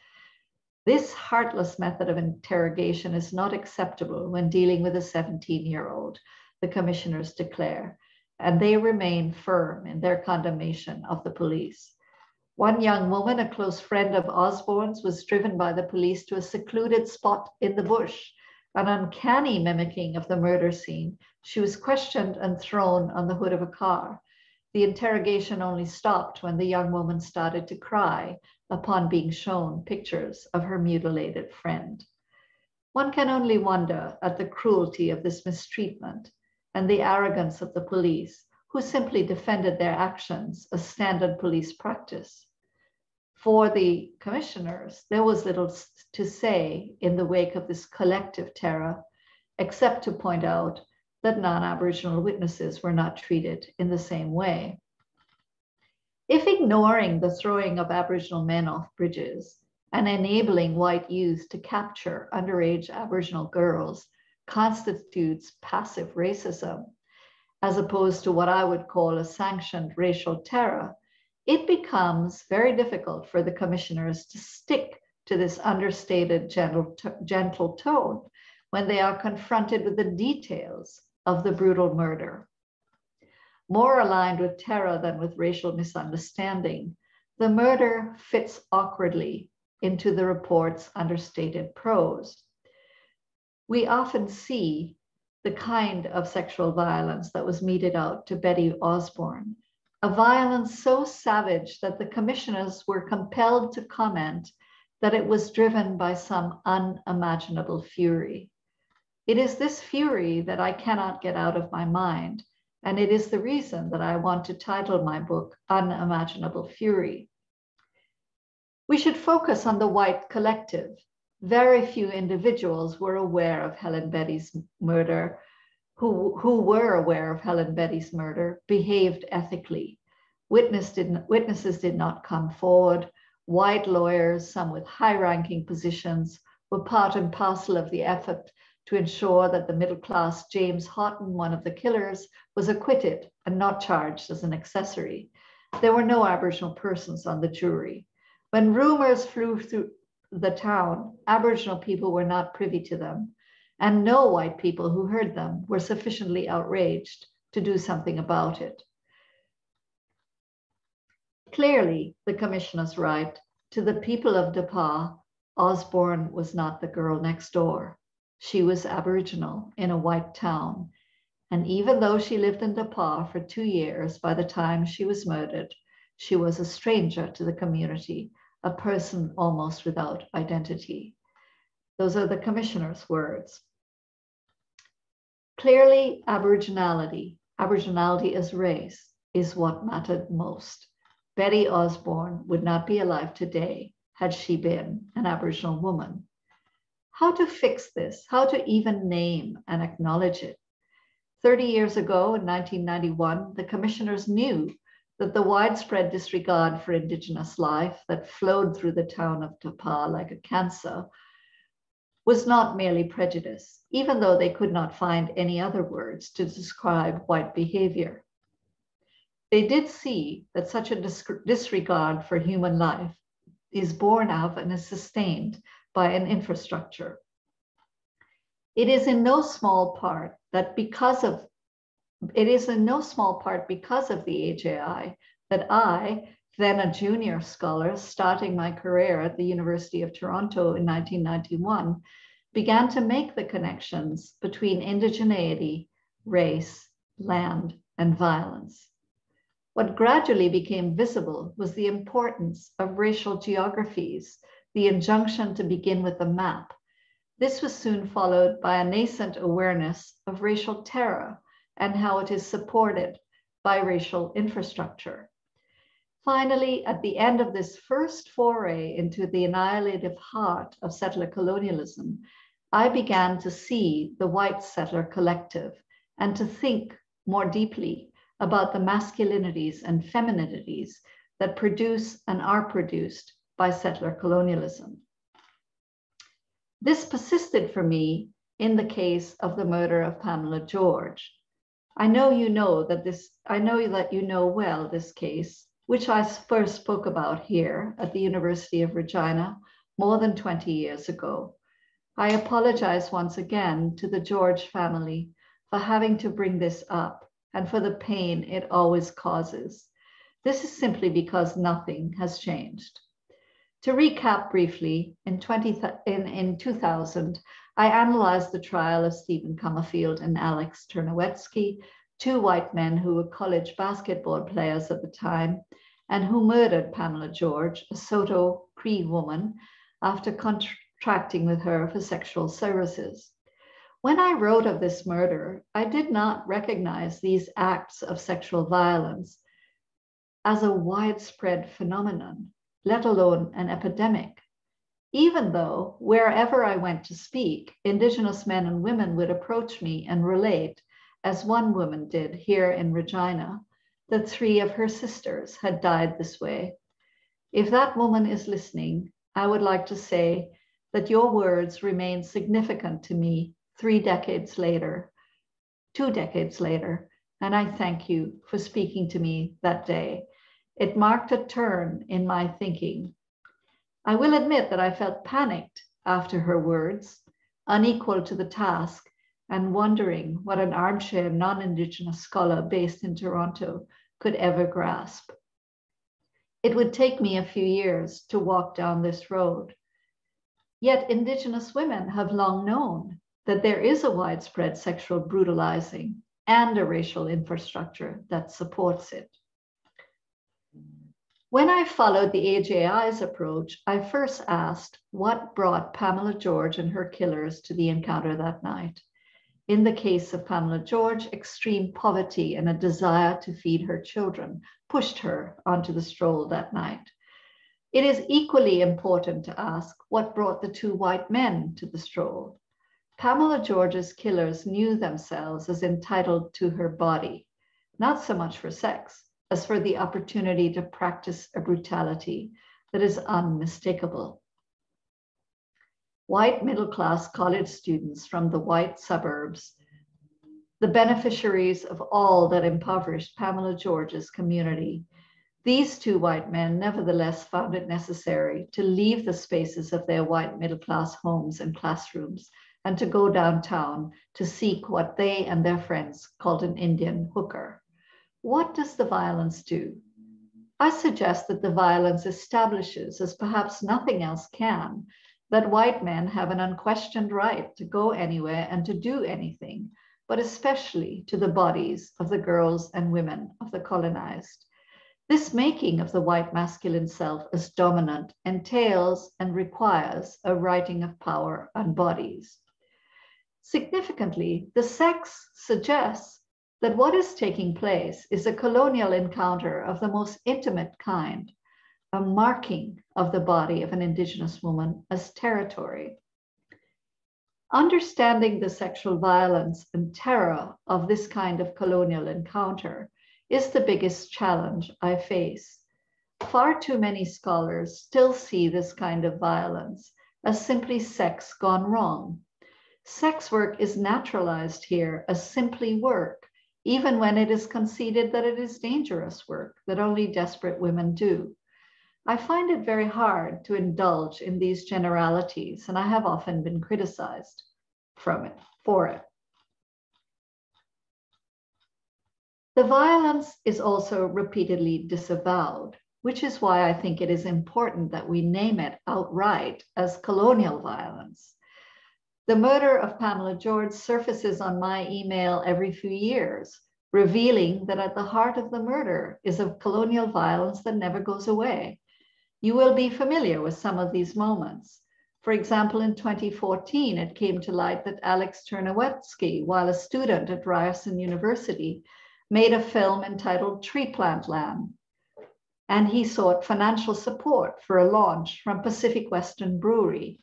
This heartless method of interrogation is not acceptable when dealing with a 17-year-old, the commissioners declare, and they remain firm in their condemnation of the police. One young woman, a close friend of Osborne's, was driven by the police to a secluded spot in the bush, an uncanny mimicking of the murder scene. She was questioned and thrown on the hood of a car. The interrogation only stopped when the young woman started to cry upon being shown pictures of her mutilated friend. One can only wonder at the cruelty of this mistreatment and the arrogance of the police, who simply defended their actions as standard police practice. For the commissioners, there was little to say in the wake of this collective terror, except to point out that non-Aboriginal witnesses were not treated in the same way. If ignoring the throwing of Aboriginal men off bridges and enabling white youth to capture underage Aboriginal girls constitutes passive racism, as opposed to what I would call a sanctioned racial terror, it becomes very difficult for the commissioners to stick to this understated gentle tone when they are confronted with the details of the brutal murder. More aligned with terror than with racial misunderstanding, the murder fits awkwardly into the report's understated prose. We often see the kind of sexual violence that was meted out to Betty Osborne, a violence so savage that the commissioners were compelled to comment that it was driven by some unimaginable fury. It is this fury that I cannot get out of my mind, and it is the reason that I want to title my book Unimaginable Fury. We should focus on the white collective. Very few individuals were aware of Helen Betty's murder, who were aware of Helen Betty's murder, behaved ethically. Witnesses did not come forward. White lawyers, some with high-ranking positions, were part and parcel of the effort to ensure that the middle-class James Houghton, one of the killers, was acquitted and not charged as an accessory. There were no Aboriginal persons on the jury. When rumors flew through the town, Aboriginal people were not privy to them, and no white people who heard them were sufficiently outraged to do something about it. Clearly, the commissioners write, to the people of Dapa, Osborne was not the girl next door. She was Aboriginal in a white town, and even though she lived in Dapa for 2 years by the time she was murdered, she was a stranger to the community, a person almost without identity. Those are the commissioner's words. Clearly, Aboriginality as race, is what mattered most. Betty Osborne would not be alive today had she been an Aboriginal woman. How to fix this? How to even name and acknowledge it? 30 years ago, in 1991, the commissioners knew that the widespread disregard for Indigenous life that flowed through the town of Dapa like a cancer was not merely prejudice, even though they could not find any other words to describe white behavior. They did see that such a disregard for human life is born of and is sustained by an infrastructure. It is in no small part because of the AJI that I, then a junior scholar starting my career at the University of Toronto in 1991, began to make the connections between indigeneity, race, land, and violence. What gradually became visible was the importance of racial geographies, the injunction to begin with a map. This was soon followed by a nascent awareness of racial terror and how it is supported by racial infrastructure. Finally, at the end of this first foray into the annihilative heart of settler colonialism, I began to see the white settler collective and to think more deeply about the masculinities and femininities that produce and are produced by settler colonialism. This persisted for me in the case of the murder of Pamela George. I know you know well this case, which I first spoke about here at the University of Regina more than 20 years ago. I apologize once again to the George family for having to bring this up and for the pain it always causes. This is simply because nothing has changed. To recap briefly, in 2000, I analyzed the trial of Stephen Comerfield and Alex Ternowetsky, 2 white men who were college basketball players at the time and who murdered Pamela George, a Soto Cree woman, after contracting with her for sexual services. When I wrote of this murder, I did not recognize these acts of sexual violence as a widespread phenomenon, let alone an epidemic. Even though wherever I went to speak, Indigenous men and women would approach me and relate, as one woman did here in Regina, that 3 of her sisters had died this way. If that woman is listening, I would like to say that your words remain significant to me 2 decades later, and I thank you for speaking to me that day. It marked a turn in my thinking. I will admit that I felt panicked after her words, unequal to the task, and wondering what an armchair non-Indigenous scholar based in Toronto could ever grasp. It would take me a few years to walk down this road. Yet Indigenous women have long known that there is a widespread sexual brutalizing and a racial infrastructure that supports it. When I followed the AJI's approach, I first asked what brought Pamela George and her killers to the encounter that night. In the case of Pamela George, extreme poverty and a desire to feed her children pushed her onto the stroll that night. It is equally important to ask what brought the 2 white men to the stroll. Pamela George's killers knew themselves as entitled to her body, not so much for sex, as for the opportunity to practice a brutality that is unmistakable. White middle-class college students from the white suburbs, the beneficiaries of all that impoverished Pamela George's community, these 2 white men nevertheless found it necessary to leave the spaces of their white middle-class homes and classrooms and to go downtown to seek what they and their friends called an Indian hooker. What does the violence do? I suggest that the violence establishes, as perhaps nothing else can, that white men have an unquestioned right to go anywhere and to do anything, but especially to the bodies of the girls and women of the colonized. This making of the white masculine self as dominant entails and requires a writing of power on bodies. Significantly, the sex suggests that what is taking place is a colonial encounter of the most intimate kind, a marking of the body of an Indigenous woman as territory. Understanding the sexual violence and terror of this kind of colonial encounter is the biggest challenge I face. Far too many scholars still see this kind of violence as simply sex gone wrong. Sex work is naturalized here as simply work, even when it is conceded that it is dangerous work that only desperate women do. I find it very hard to indulge in these generalities, and I have often been criticized for it. The violence is also repeatedly disavowed, which is why I think it is important that we name it outright as colonial violence. The murder of Pamela George surfaces on my email every few years, revealing that at the heart of the murder is a colonial violence that never goes away. You will be familiar with some of these moments. For example, in 2014, it came to light that Alex Czernowetsky, while a student at Ryerson University, made a film entitled Tree Plant Land, and he sought financial support for a launch from Pacific Western Brewery.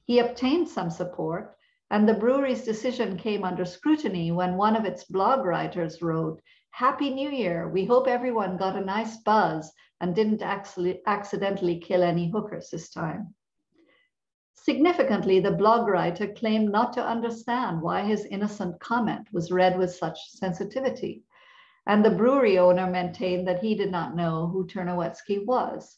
He obtained some support, and the brewery's decision came under scrutiny when one of its blog writers wrote, "Happy New Year, we hope everyone got a nice buzz and didn't accidentally kill any hookers this time." Significantly, the blog writer claimed not to understand why his innocent comment was read with such sensitivity, and the brewery owner maintained that he did not know who Czernowetsky was.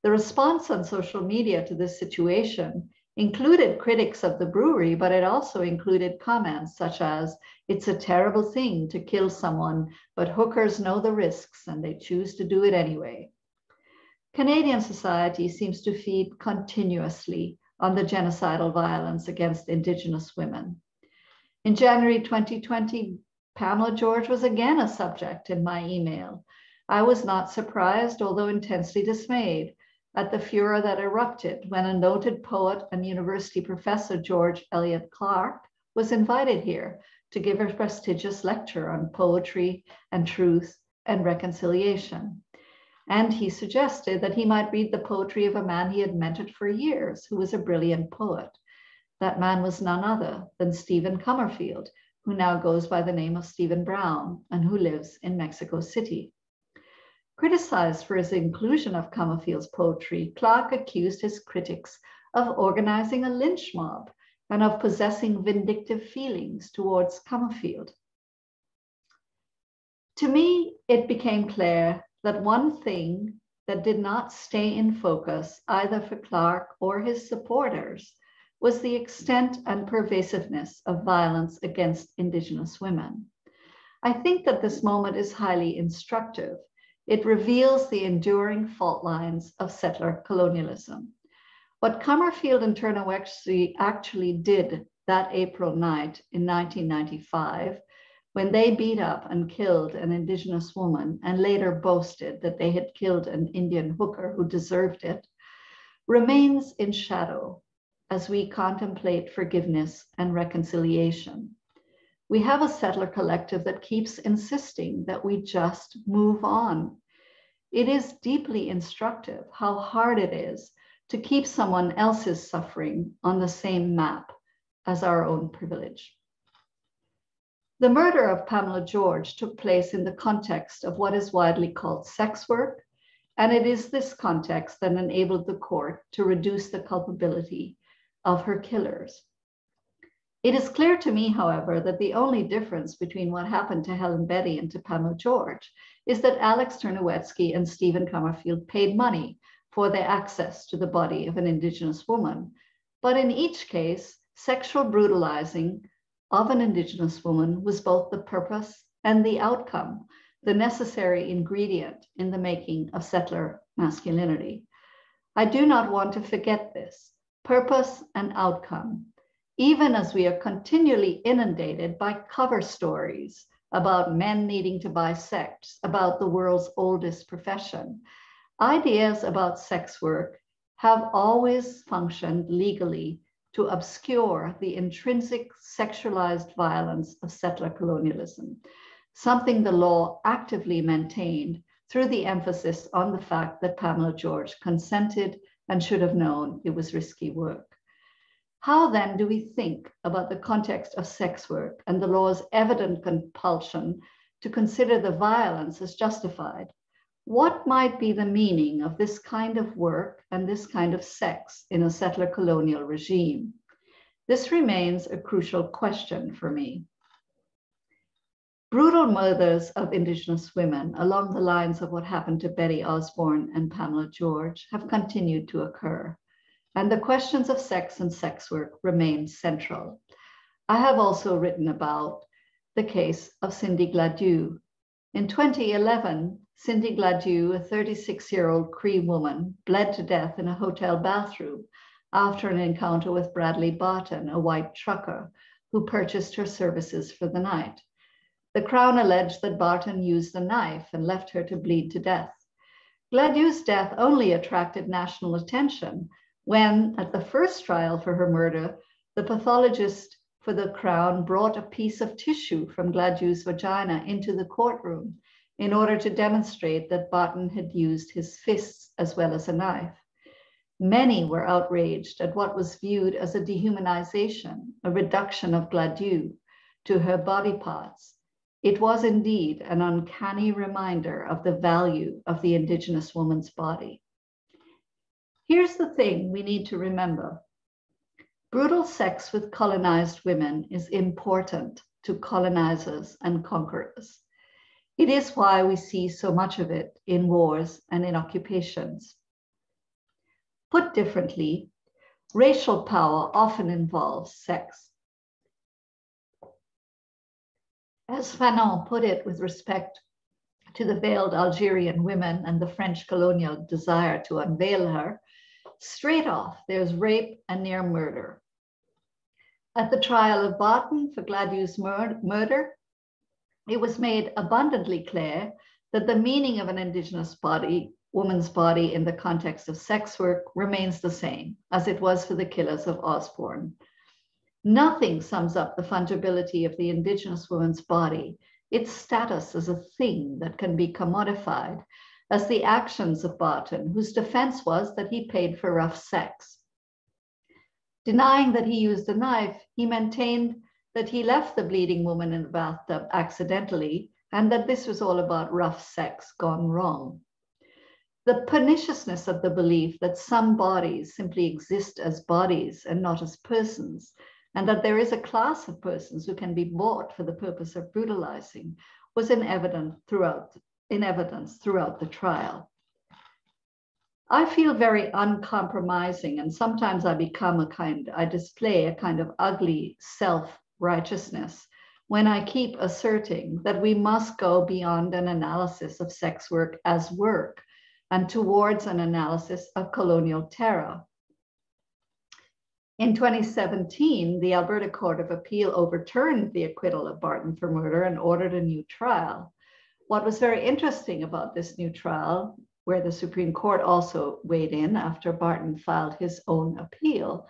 The response on social media to this situation included critics of the brewery, but it also included comments such as, "It's a terrible thing to kill someone, but hookers know the risks and they choose to do it anyway." Canadian society seems to feed continuously on the genocidal violence against Indigenous women. In January 2020, Pamela George was again a subject in my email. I was not surprised, although intensely dismayed, at the furor that erupted when a noted poet and university professor, George Eliot Clark, was invited here to give a prestigious lecture on poetry and truth and reconciliation. And he suggested that he might read the poetry of a man he had mentored for years, who was a brilliant poet. That man was none other than Stephen Comerfield, who now goes by the name of Stephen Brown and who lives in Mexico City. Criticized for his inclusion of Comerfield's poetry, Clark accused his critics of organizing a lynch mob and of possessing vindictive feelings towards Comerfield. To me, it became clear that one thing that did not stay in focus, either for Clark or his supporters, was the extent and pervasiveness of violence against Indigenous women. I think that this moment is highly instructive. It reveals the enduring fault lines of settler colonialism. What Comerfield and Turner-Wexley actually did that April night in 1995, when they beat up and killed an Indigenous woman and later boasted that they had killed an Indian hooker who deserved it, remains in shadow as we contemplate forgiveness and reconciliation. We have a settler collective that keeps insisting that we just move on. It is deeply instructive how hard it is to keep someone else's suffering on the same map as our own privilege. The murder of Pamela George took place in the context of what is widely called sex work, and it is this context that enabled the court to reduce the culpability of her killers. It is clear to me, however, that the only difference between what happened to Helen Betty and to Pamela George is that Alex Turner-Wexley and Stephen Comerfield paid money for their access to the body of an Indigenous woman. But in each case, sexual brutalizing of an Indigenous woman was both the purpose and the outcome, the necessary ingredient in the making of settler masculinity. I do not want to forget this, purpose and outcome, even as we are continually inundated by cover stories about men needing to buy sex, about the world's oldest profession. Ideas about sex work have always functioned legally to obscure the intrinsic sexualized violence of settler colonialism, something the law actively maintained through the emphasis on the fact that Pamela George consented and should have known it was risky work. How then do we think about the context of sex work and the law's evident compulsion to consider the violence as justified? What might be the meaning of this kind of work and this kind of sex in a settler colonial regime? This remains a crucial question for me. Brutal murders of Indigenous women along the lines of what happened to Betty Osborne and Pamela George have continued to occur, and the questions of sex and sex work remain central. I have also written about the case of Cindy Gladu. In 2011, Cindy Gladu, a 36-year-old Cree woman, bled to death in a hotel bathroom after an encounter with Bradley Barton, a white trucker who purchased her services for the night. The Crown alleged that Barton used a knife and left her to bleed to death. Gladu's death only attracted national attention when, at the first trial for her murder, the pathologist for the Crown brought a piece of tissue from Gladu's vagina into the courtroom in order to demonstrate that Barton had used his fists as well as a knife. Many were outraged at what was viewed as a dehumanization, a reduction of Gladu to her body parts. It was indeed an uncanny reminder of the value of the Indigenous woman's body. Here's the thing we need to remember. Brutal sex with colonized women is important to colonizers and conquerors. It is why we see so much of it in wars and in occupations. Put differently, racial power often involves sex. As Fanon put it with respect to the veiled Algerian women and the French colonial desire to unveil her, straight off, there's rape and near murder. At the trial of Barton for Gladu's murder, it was made abundantly clear that the meaning of an Indigenous body, woman's body in the context of sex work remains the same as it was for the killers of Osborne. Nothing sums up the fungibility of the Indigenous woman's body, its status as a thing that can be commodified, as the actions of Barton, whose defense was that he paid for rough sex. Denying that he used a knife, he maintained that he left the bleeding woman in the bathtub accidentally, and that this was all about rough sex gone wrong. The perniciousness of the belief that some bodies simply exist as bodies and not as persons, and that there is a class of persons who can be bought for the purpose of brutalizing, was in evidence throughout the trial. I feel very uncompromising, and sometimes I display a kind of ugly self-righteousness when I keep asserting that we must go beyond an analysis of sex work as work and towards an analysis of colonial terror. In 2017, the Alberta Court of Appeal overturned the acquittal of Barton for murder and ordered a new trial. What was very interesting about this new trial, where the Supreme Court also weighed in after Barton filed his own appeal,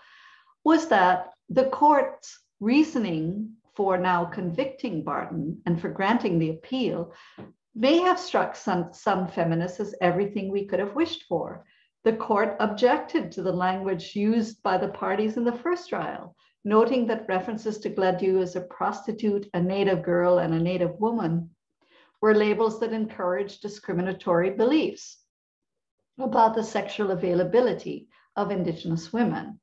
was that the court's reasoning for now convicting Barton and for granting the appeal may have struck some feminists as everything we could have wished for. The court objected to the language used by the parties in the first trial, noting that references to Gladu as a prostitute, a native girl, and a native woman were labels that encouraged discriminatory beliefs about the sexual availability of Indigenous women.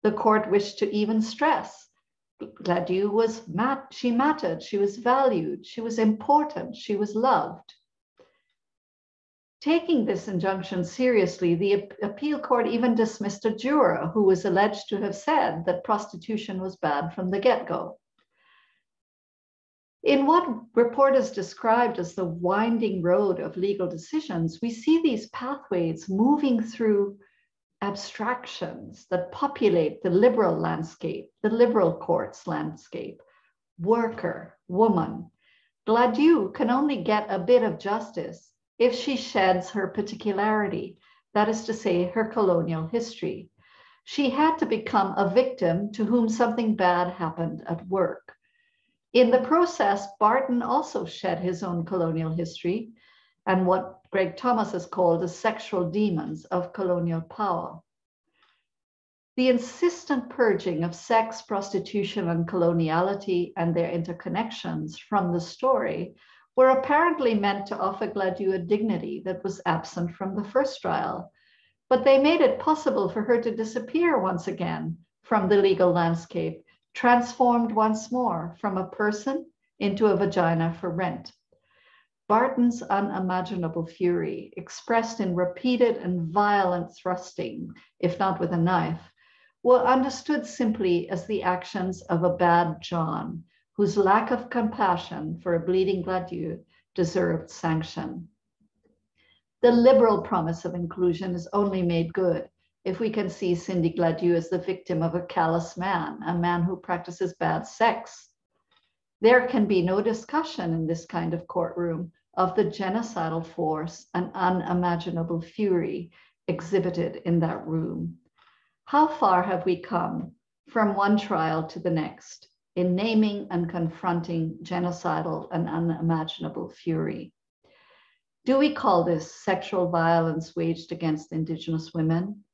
The court wished to even stress Gladu was she mattered, she was valued, she was important, she was loved. Taking this injunction seriously, the appeal court even dismissed a juror who was alleged to have said that prostitution was bad from the get-go. In what reporters described as the winding road of legal decisions, we see these pathways moving through abstractions that populate the liberal landscape, the liberal courts landscape. Worker, woman. Gladu can only get a bit of justice if she sheds her particularity, that is to say, her colonial history. She had to become a victim to whom something bad happened at work. In the process, Barton also shed his own colonial history and what Greg Thomas has called the sexual demons of colonial power. The insistent purging of sex, prostitution, and coloniality and their interconnections from the story were apparently meant to offer Gladu a dignity that was absent from the first trial, but they made it possible for her to disappear once again from the legal landscape, transformed once more from a person into a vagina for rent. Barton's unimaginable fury, expressed in repeated and violent thrusting, if not with a knife, were understood simply as the actions of a bad John, whose lack of compassion for a bleeding Gladu deserved sanction. The liberal promise of inclusion is only made good if we can see Cindy Gladu as the victim of a callous man, a man who practices bad sex. There can be no discussion in this kind of courtroom of the genocidal force and unimaginable fury exhibited in that room. How far have we come from one trial to the next in naming and confronting genocidal and unimaginable fury? Do we call this sexual violence waged against Indigenous women?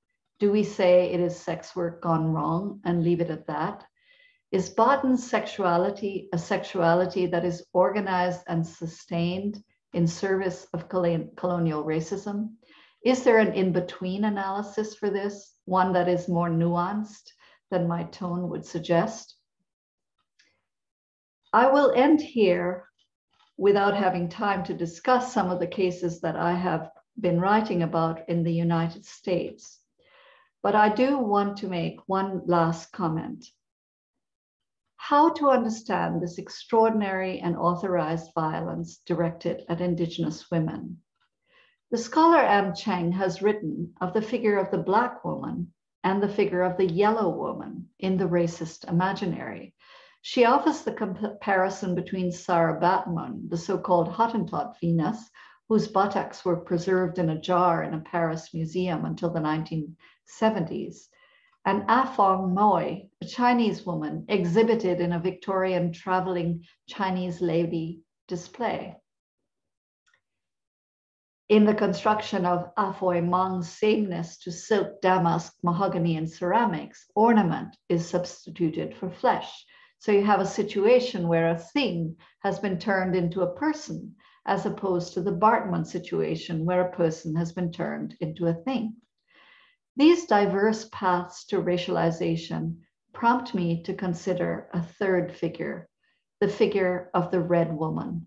Do we say it is sex work gone wrong and leave it at that? Is Barton's sexuality a sexuality that is organized and sustained in service of colonial racism? Is there an in-between analysis for this, one that is more nuanced than my tone would suggest? I will end here without having time to discuss some of the cases that I have been writing about in the United States. But I do want to make one last comment. How to understand this extraordinary and authorized violence directed at Indigenous women? The scholar Anne Cheng has written of the figure of the Black woman and the figure of the yellow woman in the racist imaginary. She offers the comparison between Sarah Batman, the so-called Hottentot Venus, whose buttocks were preserved in a jar in a Paris museum until the 1970s, and Afong Moy, a Chinese woman, exhibited in a Victorian traveling Chinese lady display. In the construction of Afoy Mang's sameness to silk, damask, mahogany, and ceramics, ornament is substituted for flesh. So you have a situation where a thing has been turned into a person, as opposed to the Bartman situation where a person has been turned into a thing. These diverse paths to racialization prompt me to consider a third figure, the figure of the red woman.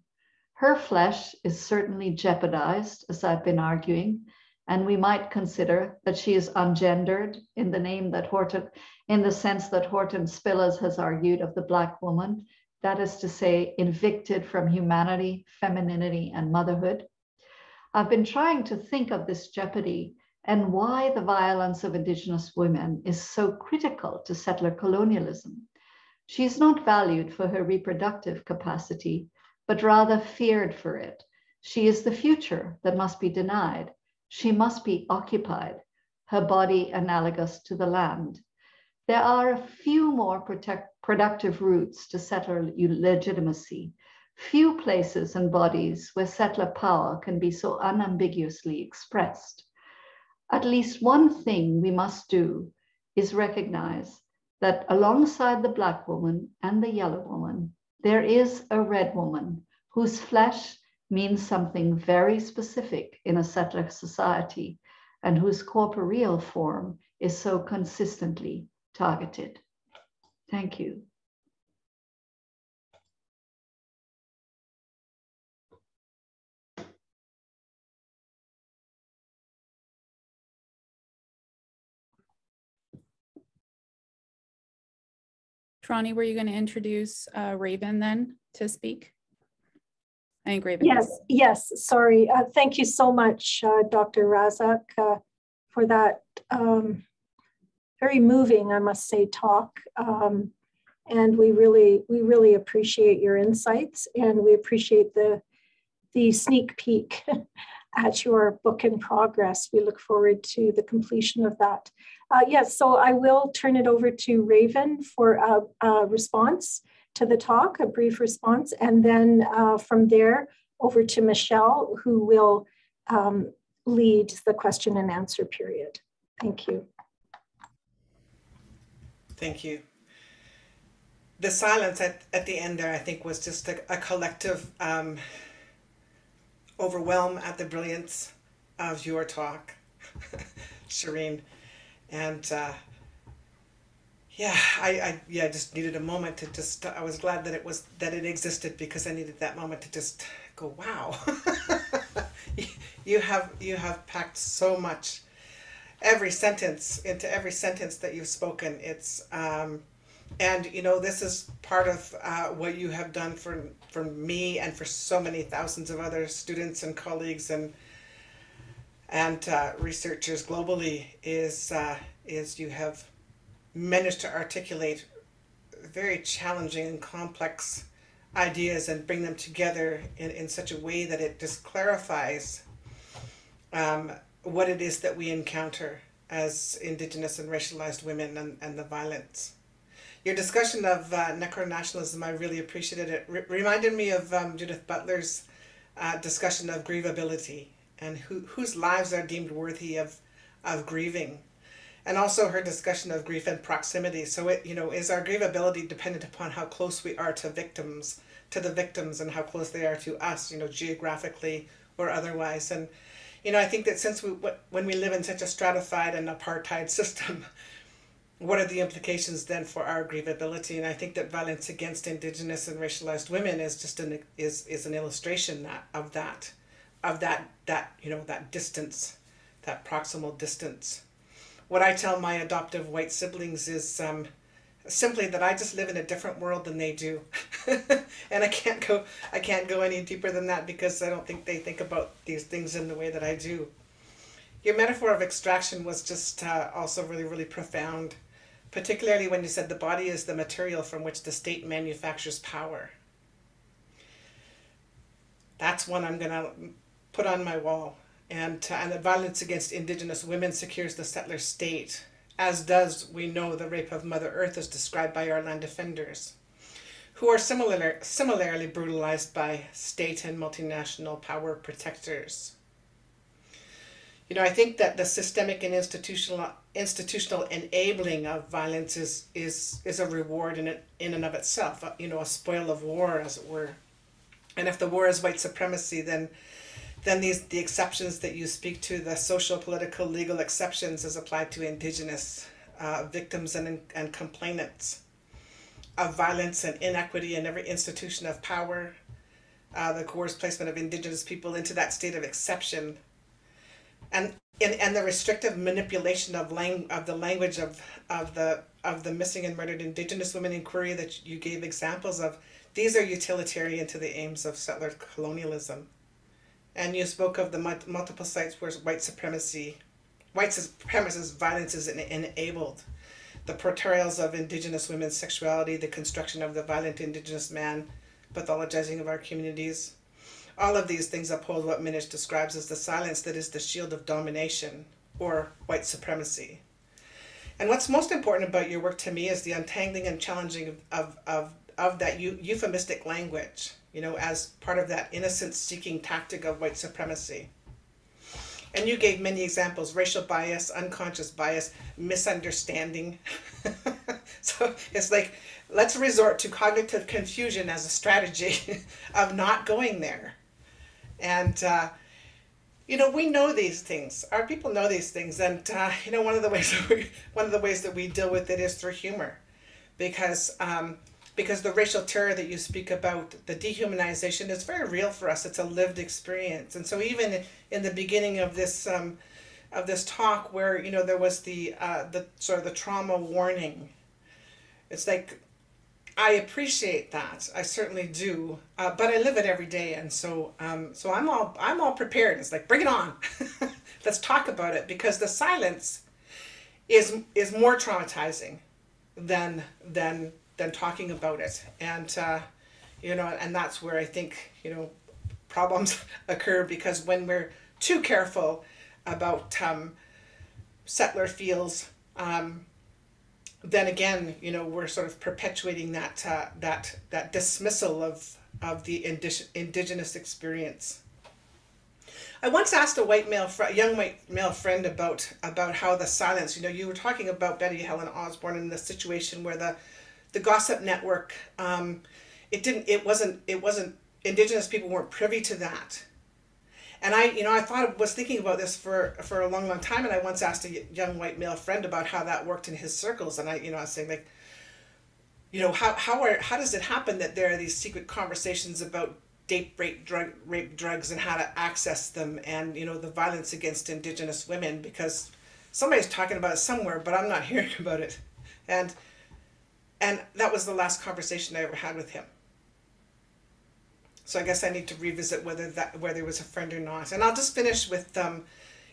Her flesh is certainly jeopardized, as I've been arguing, and we might consider that she is ungendered in the sense that Horton Spillers has argued of the Black woman, that is to say, evicted from humanity, femininity, and motherhood. I've been trying to think of this jeopardy and why the violence of Indigenous women is so critical to settler colonialism. She is not valued for her reproductive capacity, but rather feared for it. She is the future that must be denied. She must be occupied, her body analogous to the land. There are a few more productive routes to settler legitimacy, few places and bodies where settler power can be so unambiguously expressed. At least one thing we must do is recognize that alongside the Black woman and the yellow woman, there is a red woman whose flesh means something very specific in a settler society and whose corporeal form is so consistently targeted. Thank you. Trani, were you going to introduce Raven then to speak? I think Raven. Yes, sorry. Thank you so much, Dr. Razack, for that very moving, I must say, talk. And we really appreciate your insights, and we appreciate the sneak peek at your book in progress. We look forward to the completion of that. Yes, so I will turn it over to Raven for a response to the talk, a brief response, and then from there over to Michelle, who will lead the question and answer period. Thank you. Thank you. The silence at the end there, I think, was just a collective overwhelm at the brilliance of your talk, Sherene. And I just needed a moment to just, I was glad that it existed, because I needed that moment to just go, wow. you have packed so much, every sentence that you've spoken. It's and this is part of what you have done for me and for so many thousands of other students and colleagues and researchers globally is you have managed to articulate very challenging and complex ideas and bring them together in such a way that it just clarifies what it is that we encounter as Indigenous and racialized women and the violence. Your discussion of necronationalism, I really appreciated it. Reminded me of Judith Butler's discussion of grievability and whose lives are deemed worthy of grieving. And also her discussion of grief and proximity. So is our grievability dependent upon how close we are to the victims and how close they are to us, geographically or otherwise. And, I think that since when we live in such a stratified and apartheid system, what are the implications then for our grievability? And I think that violence against Indigenous and racialized women is just an illustration of that distance, that proximal distance. What I tell my adoptive white siblings is simply that I just live in a different world than they do. And I can't go any deeper than that, because I don't think they think about these things in the way that I do. Your metaphor of extraction was just also really, really profound, particularly when you said the body is the material from which the state manufactures power. That's one I'm going to put on my wall. And that violence against Indigenous women secures the settler state as does, we know, the rape of Mother Earth as described by our land defenders, who are similarly brutalized by state and multinational power protectors. You know, I think that the systemic and institutional enabling of violence is a reward in and of itself, you know, a spoil of war, as it were. And if the war is white supremacy, then the exceptions that you speak to, the social, political, legal exceptions as applied to Indigenous victims and complainants of violence and inequity in every institution of power, the coerced placement of Indigenous people into that state of exception, and the restrictive manipulation of the language of the missing and murdered Indigenous women inquiry that you gave examples of. These are utilitarian to the aims of settler colonialism. And you spoke of the multiple sites where white supremacist violence is enabled. The portrayals of Indigenous women's sexuality, the construction of the violent Indigenous man, pathologizing of our communities. All of these things uphold what Minish describes as the silence that is the shield of domination, or white supremacy. And what's most important about your work to me is the untangling and challenging of that euphemistic language, you know, as part of that innocence-seeking tactic of white supremacy. And you gave many examples: racial bias, unconscious bias, misunderstanding. So it's like, let's resort to cognitive confusion as a strategy of not going there. And, you know, we know these things. Our people know these things. And, you know, one of the ways that we deal with it is through humor. Because the racial terror that you speak about, the dehumanization, is very real for us. It's a lived experience. And so even in the beginning of this talk, where, you know, there was the sort of the trauma warning, it's like, I appreciate that. I certainly do. But I live it every day, and so I'm all prepared. It's like, bring it on. Let's talk about it, because the silence is more traumatizing than talking about it. And you know, and that's where I think, you know, problems occur, because when we're too careful about settler feels, then again, you know, we're sort of perpetuating that dismissal of the Indigenous experience. I once asked a young white male friend about how the silence, you know, you were talking about Betty Helen Osborne and the situation where the gossip network, it wasn't Indigenous people weren't privy to that. And I was thinking about this for a long time, and I once asked a young white male friend about how that worked in his circles, and I was saying, like, you know, how does it happen that there are these secret conversations about rape, drugs, and how to access them, and, you know, the violence against Indigenous women, because somebody's talking about it somewhere, but I'm not hearing about it, and that was the last conversation I ever had with him. So I guess I need to revisit whether it was a friend or not. And I'll just finish with,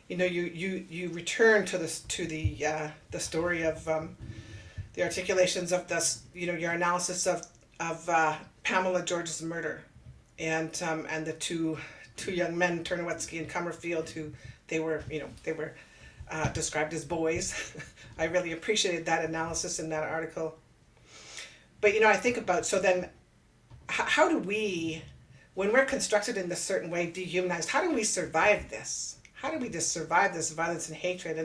you know, you return to the story of the articulations of this, you know, your analysis of Pamela George's murder, and the two young men, Turnowetsky and Comerfield, who they were described as boys. I really appreciated that analysis in that article. But, you know, I think about, so then how do we, when we're constructed in this certain way, dehumanized, how do we survive this? How do we just survive this violence and hatred?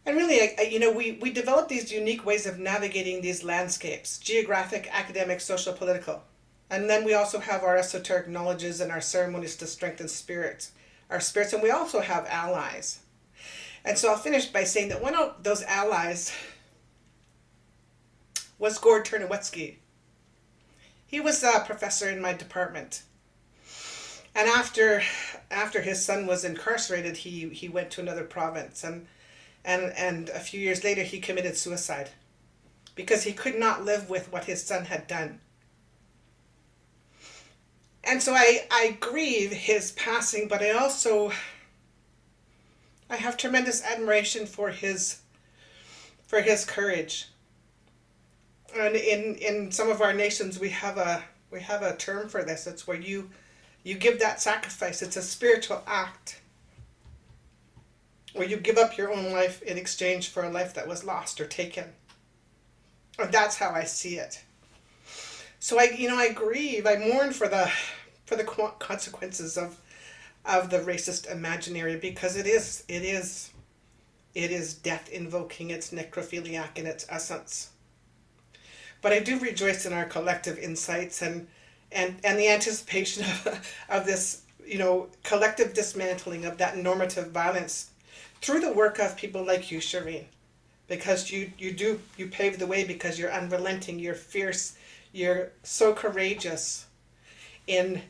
And really, you know, we develop these unique ways of navigating these landscapes: geographic, academic, social, political. And then we also have our esoteric knowledges and our ceremonies to strengthen our spirits, and we also have allies. And so I'll finish by saying that one of those allies was Gord Turnowetsky. He was a professor in my department. And after his son was incarcerated, he went to another province, and a few years later he committed suicide because he could not live with what his son had done. And so I grieve his passing, but I have tremendous admiration for his courage. And in some of our nations, we have a term for this. It's where you give that sacrifice. It's a spiritual act. or you give up your own life in exchange for a life that was lost or taken. Or that's how I see it. So I grieve, I mourn for the consequences of the racist imaginary, because it is death invoking, it's necrophiliac in its essence. But I do rejoice in our collective insights and the anticipation of this, collective dismantling of that normative violence through the work of people like you, Sherene, because you pave the way, because you're unrelenting, you're fierce, you're so courageous in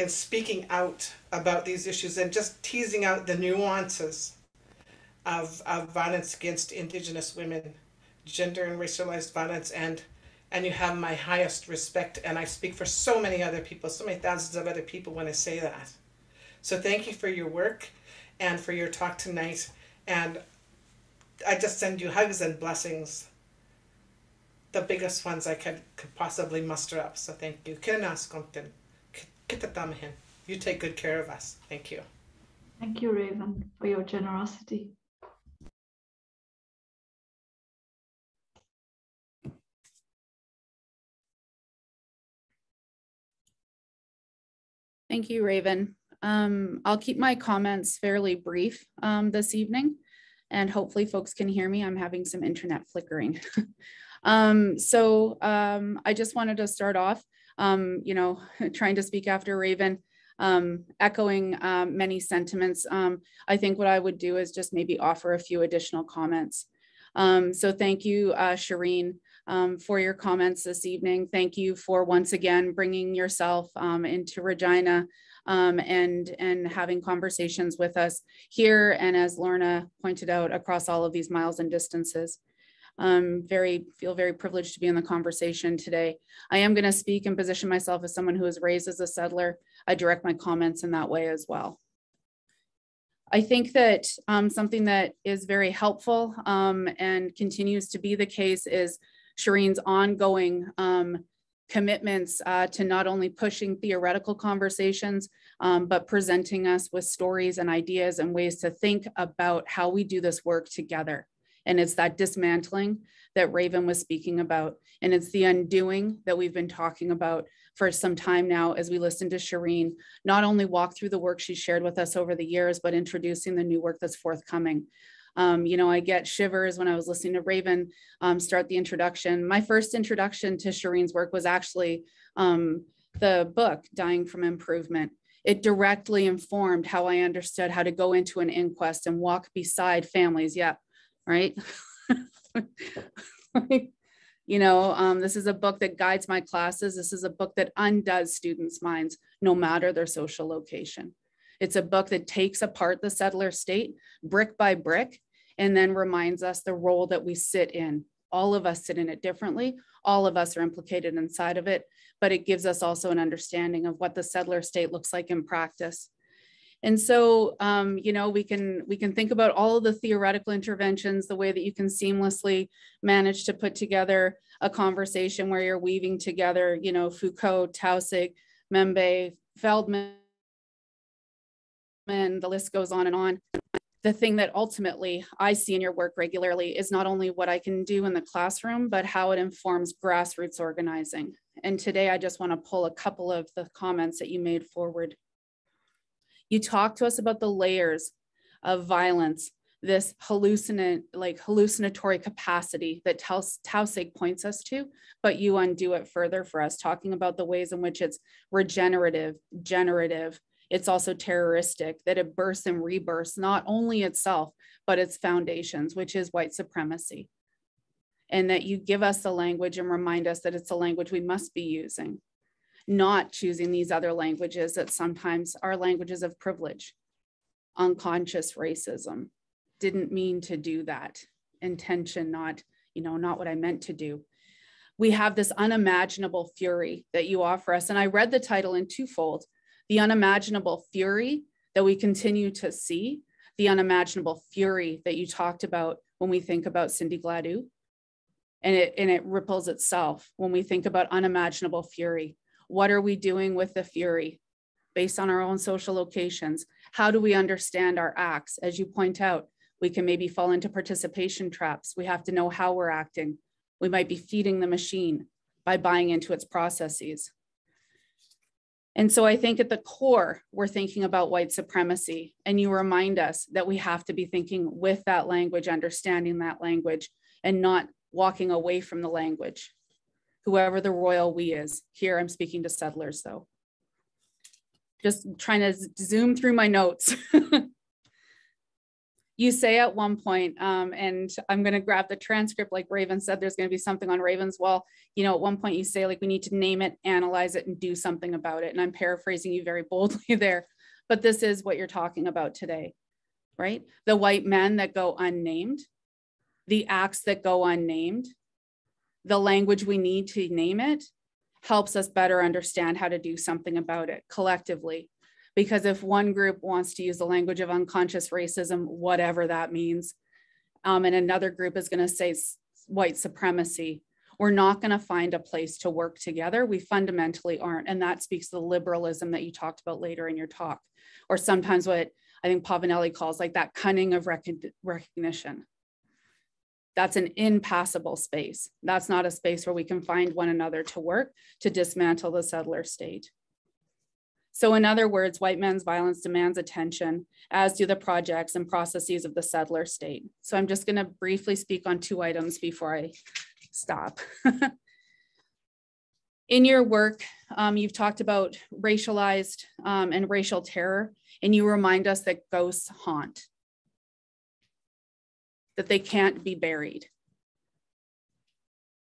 speaking out about these issues and just teasing out the nuances of violence against Indigenous women, gender and racialized violence, and you have my highest respect, and I speak for so many other people, so many thousands of other people when I say that. So thank you for your work and for your talk tonight, and I just send you hugs and blessings, the biggest ones I could possibly muster up. So thank you. You take good care of us. Thank you. Thank you, Raven, for your generosity. Thank you, Raven. I'll keep my comments fairly brief this evening, and hopefully folks can hear me. I'm having some internet flickering. I just wanted to start off, trying to speak after Raven, echoing many sentiments. I think what I would do is just maybe offer a few additional comments. So thank you, Sherene, for your comments this evening. Thank you for once again bringing yourself into Regina and having conversations with us here, and as Lorna pointed out, across all of these miles and distances. Feel very privileged to be in the conversation today. I am going to speak and position myself as someone who was raised as a settler. I direct my comments in that way as well. I think that something that is very helpful and continues to be the case is Sherene's ongoing commitments to not only pushing theoretical conversations, but presenting us with stories and ideas and ways to think about how we do this work together. And it's that dismantling that Raven was speaking about. And it's the undoing that we've been talking about for some time now as we listen to Sherene, not only walk through the work she shared with us over the years, but introducing the new work that's forthcoming. I get shivers when I was listening to Raven start the introduction. My first introduction to Sherene's work was actually the book, Dying from Improvement. It directly informed how I understood how to go into an inquest and walk beside families. Yeah, right. This is a book that guides my classes. This is a book that undoes students' minds, no matter their social location. It's a book that takes apart the settler state brick by brick and then reminds us the role that we sit in. All of us sit in it differently. All of us are implicated inside of it, but it gives us also an understanding of what the settler state looks like in practice. And so, we can think about all of the theoretical interventions, the way that you can seamlessly manage to put together a conversation where you're weaving together, Foucault, Taussig, Membe, Feldman, and the list goes on and on. The thing that ultimately I see in your work regularly is not only what I can do in the classroom, but how it informs grassroots organizing. And today I just want to pull a couple of the comments that you made forward. You talked to us about the layers of violence, this hallucinatory capacity that Taussig points us to, but you undo it further for us, talking about the ways in which it's regenerative, generative. It's also terroristic, that it bursts and rebirths, not only itself, but its foundations, which is white supremacy. And that you give us the language and remind us that it's a language we must be using, not choosing these other languages that sometimes are languages of privilege. Unconscious racism. Didn't mean to do that. Intention, not what I meant to do. We have this unimaginable fury that you offer us. And I read the title in twofold. The unimaginable fury that we continue to see, the unimaginable fury that you talked about when we think about Cindy Gladu. And it ripples itself when we think about unimaginable fury. What are we doing with the fury? based on our own social locations? How do we understand our acts? As you point out, we can maybe fall into participation traps. We have to know how we're acting. We might be feeding the machine by buying into its processes. And so I think at the core, we're thinking about white supremacy, and you remind us that we have to be thinking with that language, understanding that language, and not walking away from the language, whoever the royal we is. Here I'm speaking to settlers though. Just trying to zoom through my notes. You say at one point, and I'm going to grab the transcript, like Raven said, there's going to be something on Raven's wall. You know, at one point you say, like, we need to name it, analyze it, and do something about it. And I'm paraphrasing you very boldly there, but this is what you're talking about today, right? The white men that go unnamed, the acts that go unnamed, the language we need to name it helps us better understand how to do something about it collectively. Because if one group wants to use the language of unconscious racism, whatever that means, and another group is going to say white supremacy, we're not going to find a place to work together. We fundamentally aren't. And that speaks to the liberalism that you talked about later in your talk, or sometimes what I think Pavanelli calls like that cunning of recognition. That's an impassable space. That's not a space where we can find one another to work to dismantle the settler state. So in other words, white men's violence demands attention, as do the projects and processes of the settler state. So I'm just going to briefly speak on two items before I stop. In your work, you've talked about racialized and racial terror, and you remind us that ghosts haunt, that they can't be buried.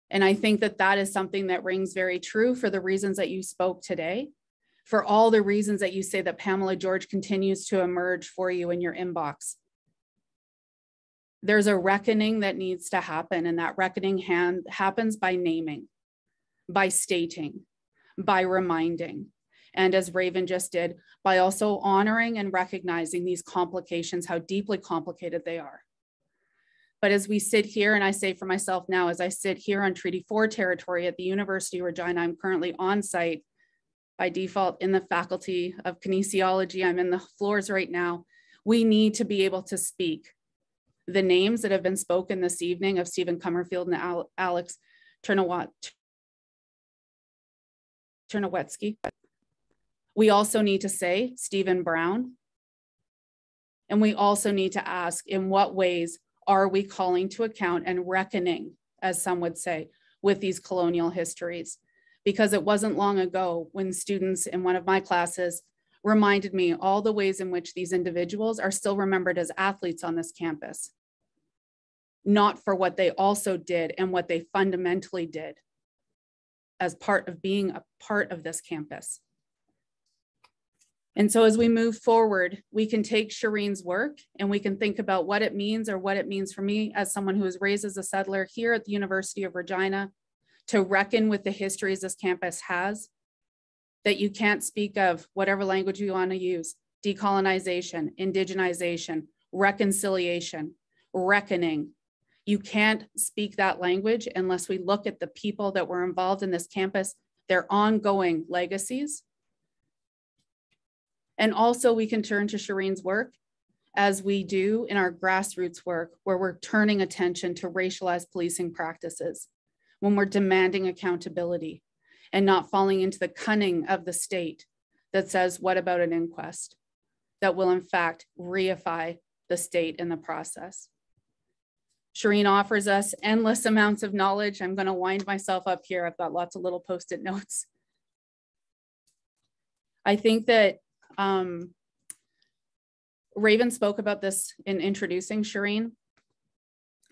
And I think that that is something that rings very true for the reasons that you spoke today, for all the reasons that you say that Pamela George continues to emerge for you in your inbox. There's a reckoning that needs to happen, and that reckoning happens by naming, by stating, by reminding, and as Raven just did, by also honoring and recognizing these complications, how deeply complicated they are. But as we sit here, and I say for myself now, as I sit here on Treaty 4 territory at the University of Regina, I'm currently on site by default in the faculty of kinesiology. I'm in the floors right now. We need to be able to speak the names that have been spoken this evening of Stephen Comerfield and Alex Chernowetsky. We also need to say Stephen Brown. And we also need to ask, in what ways are we calling to account and reckoning, as some would say, with these colonial histories? Because it wasn't long ago when students in one of my classes reminded me all the ways in which these individuals are still remembered as athletes on this campus, not for what they also did and what they fundamentally did as part of being a part of this campus. And so as we move forward, we can take Sherene's work and we can think about what it means, or what it means for me as someone who was raised as a settler here at the University of Regina, to reckon with the histories this campus has, that you can't speak of whatever language you want to use: decolonization, indigenization, reconciliation, reckoning. You can't speak that language unless we look at the people that were involved in this campus, their ongoing legacies. And also we can turn to Sherene's work, as we do in our grassroots work, where we're turning attention to racialized policing practices, when we're demanding accountability and not falling into the cunning of the state that says, what about an inquest? That will in fact reify the state in the process. Sherene offers us endless amounts of knowledge. I'm going to wind myself up here. I've got lots of little post-it notes. I think that Raven spoke about this in introducing Sherene.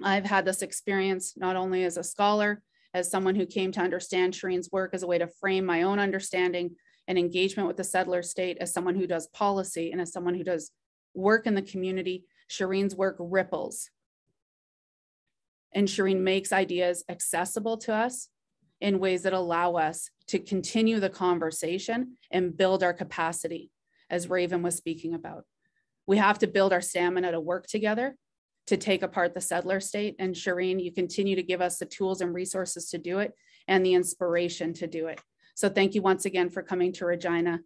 I've had this experience not only as a scholar, as someone who came to understand Sherene's work as a way to frame my own understanding and engagement with the settler state, as someone who does policy, and as someone who does work in the community. Sherene's work ripples. And Sherene makes ideas accessible to us in ways that allow us to continue the conversation and build our capacity, as Raven was speaking about. We have to build our stamina to work together, to take apart the settler state. And Sherene, you continue to give us the tools and resources to do it, and the inspiration to do it. So thank you once again for coming to Regina.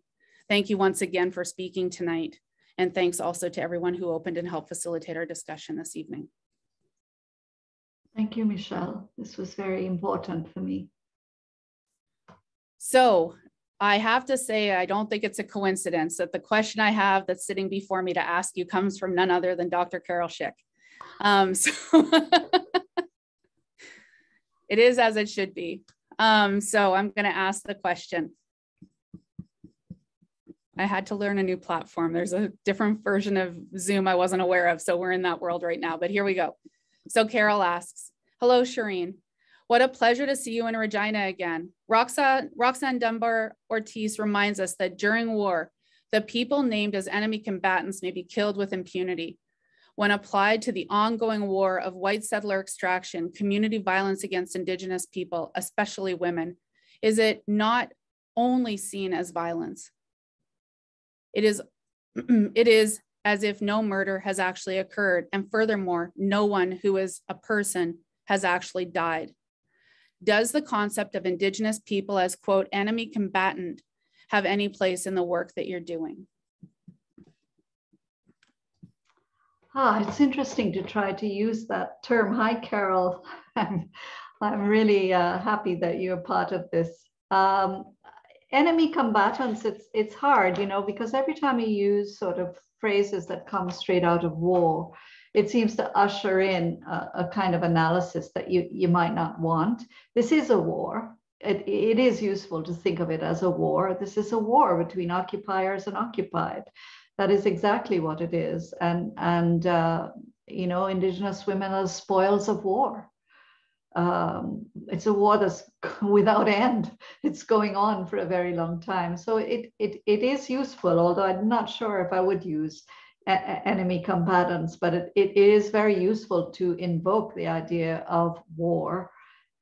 Thank you once again for speaking tonight. And thanks also to everyone who opened and helped facilitate our discussion this evening. Thank you, Michelle. This was very important for me. So I have to say, I don't think it's a coincidence that the question I have that's sitting before me to ask you comes from none other than Dr. Carol Schick. It is as it should be. So I'm going to ask the question. I had to learn a new platform. There's a different version of Zoom I wasn't aware of, so we're in that world right now, but here we go. So Carol asks, hello, Sherene. What a pleasure to see you in Regina again. Roxanne Dunbar Ortiz reminds us that during war, the people named as enemy combatants may be killed with impunity. When applied to the ongoing war of white settler extraction, community violence against Indigenous people, especially women, is it not only seen as violence? It is as if no murder has actually occurred, and furthermore, no one who is a person has actually died. Does the concept of Indigenous people as, quote, enemy combatant have any place in the work that you're doing? It's interesting to try to use that term. Hi, Carol. I'm really happy that you're part of this. Enemy combatants, it's hard, you know, because every time you use sort of phrases that come straight out of war, it seems to usher in a kind of analysis that you might not want. This is a war. It is useful to think of it as a war. This is a war between occupiers and occupied. That is exactly what it is. And you know, Indigenous women are spoils of war. It's a war that's without end. It's going on for a very long time. So it is useful, although I'm not sure if I would use enemy combatants, but it is very useful to invoke the idea of war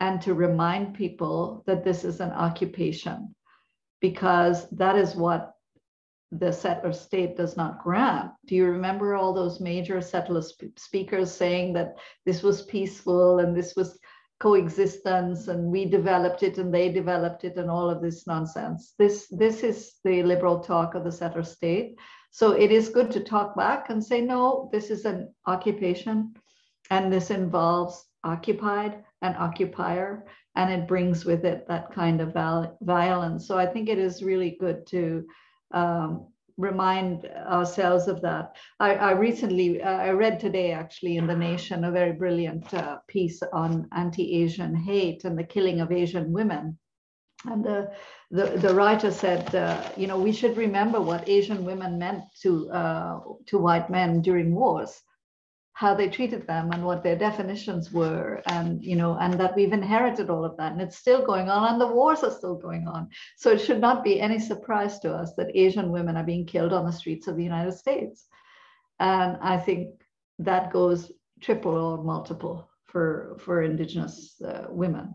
and to remind people that this is an occupation, because that is what the settler state does not grant. Do you remember all those major settler speakers saying that this was peaceful and this was coexistence and we developed it and they developed it and all of this nonsense? This is the liberal talk of the settler state. So it is good to talk back and say, no, this is an occupation and this involves occupied and occupier, and it brings with it that kind of violence. So I think it is really good to remind ourselves of that. I recently, I read today actually in The Nation, a very brilliant piece on anti-Asian hate and the killing of Asian women. And the writer said, you know, we should remember what Asian women meant to white men during wars, how they treated them and what their definitions were, and you know, and that we've inherited all of that, and it's still going on, and the wars are still going on. So it should not be any surprise to us that Asian women are being killed on the streets of the United States. And I think that goes triple or multiple for Indigenous women.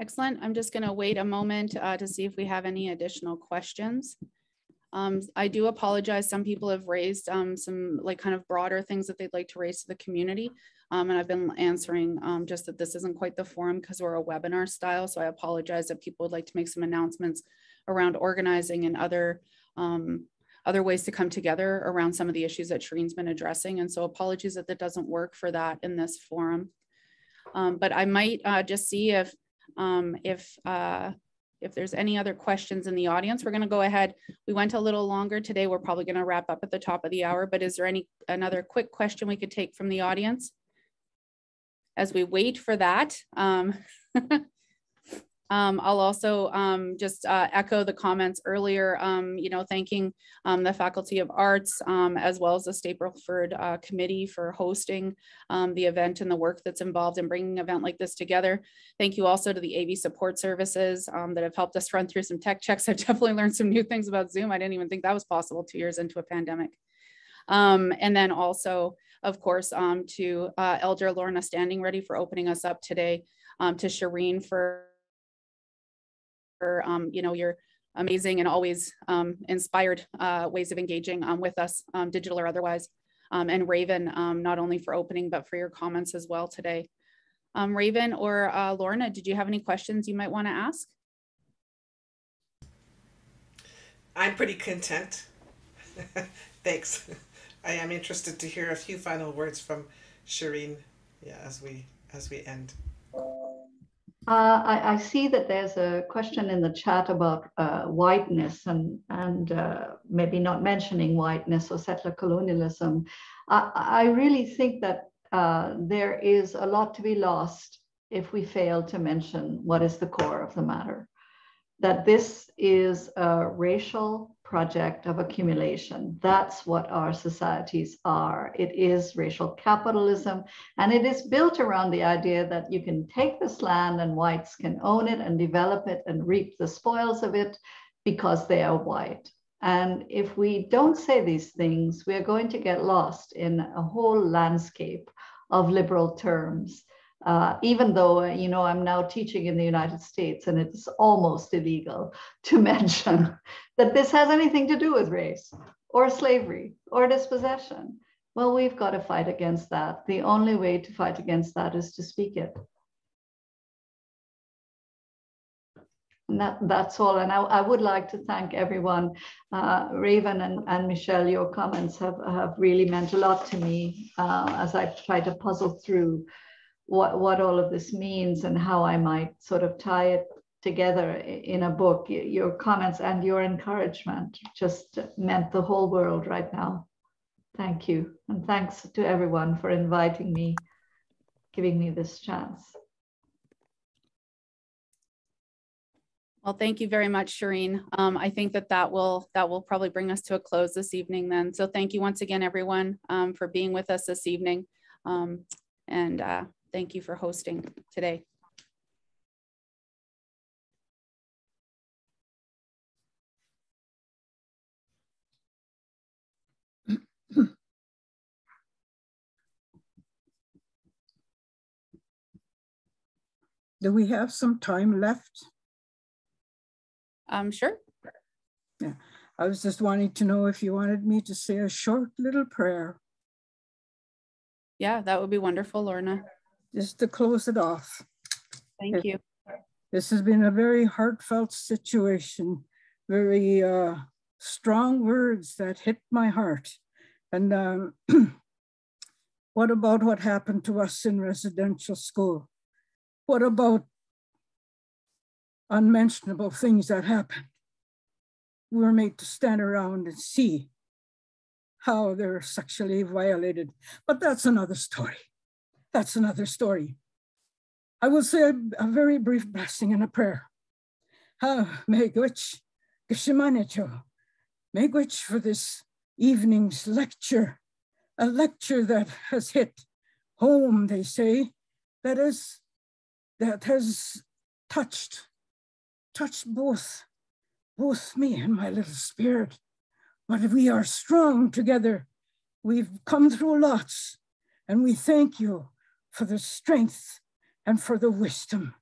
Excellent. I'm just going to wait a moment to see if we have any additional questions. I do apologize. Some people have raised some like kind of broader things that they'd like to raise to the community. And I've been answering just that this isn't quite the forum because we're a webinar style. So I apologize if people would like to make some announcements around organizing and other ways to come together around some of the issues that Sherene's been addressing. And so apologies that that doesn't work for that in this forum. But I might just see if there's any other questions in the audience. We're going to go ahead. We went a little longer today. We're probably going to wrap up at the top of the hour, but is there another quick question we could take from the audience as we wait for that? I'll also just echo the comments earlier, you know, thanking the Faculty of Arts as well as the Stapleford committee for hosting the event and the work that's involved in bringing an event like this together. Thank you also to the AV support services that have helped us run through some tech checks. I've definitely learned some new things about Zoom. I didn't even think that was possible 2 years into a pandemic. And then also, of course, to Elder Lorna Standing Ready for opening us up today, to Sherene for you know, your amazing and always inspired ways of engaging with us, digital or otherwise, and Raven, not only for opening, but for your comments as well today. Raven or Lorna, did you have any questions you might want to ask? I'm pretty content. Thanks. I am interested to hear a few final words from Sherene, yeah, as we end. I see that there's a question in the chat about whiteness and maybe not mentioning whiteness or settler colonialism. I really think that there is a lot to be lost if we fail to mention what is the core of the matter. That this is a racial project of accumulation. That's what our societies are. It is racial capitalism, and it is built around the idea that you can take this land and whites can own it and develop it and reap the spoils of it because they are white. And if we don't say these things, we're going to get lost in a whole landscape of liberal terms. Even though, you know, I'm now teaching in the United States and it's almost illegal to mention that this has anything to do with race or slavery or dispossession. Well, we've got to fight against that. The only way to fight against that is to speak it. And that's all. And I would like to thank everyone. Raven and Michelle, your comments have really meant a lot to me as I try to puzzle through what all of this means and how I might sort of tie it together in a book. Your comments and your encouragement just meant the whole world right now. Thank you. And thanks to everyone for inviting me, giving me this chance. Well, thank you very much, Sherene. I think that will probably bring us to a close this evening then. So thank you once again, everyone, for being with us this evening. Thank you for hosting today. Do we have some time left? Sure. Yeah, I was just wanting to know if you wanted me to say a short little prayer. Yeah, that would be wonderful, Lorna. Just to close it off. Thank you. This has been a very heartfelt situation, very strong words that hit my heart. And what about what happened to us in residential school? What about unmentionable things that happened? We were made to stand around and see how they're sexually violated. But that's another story. That's another story. I will say a very brief blessing and a prayer. Megwich, Gishimanicho, Megwich for this evening's lecture, a lecture that has hit home, they say, that has touched both me and my little spirit. But we are strong together. We've come through lots, and we thank you for the strength and for the wisdom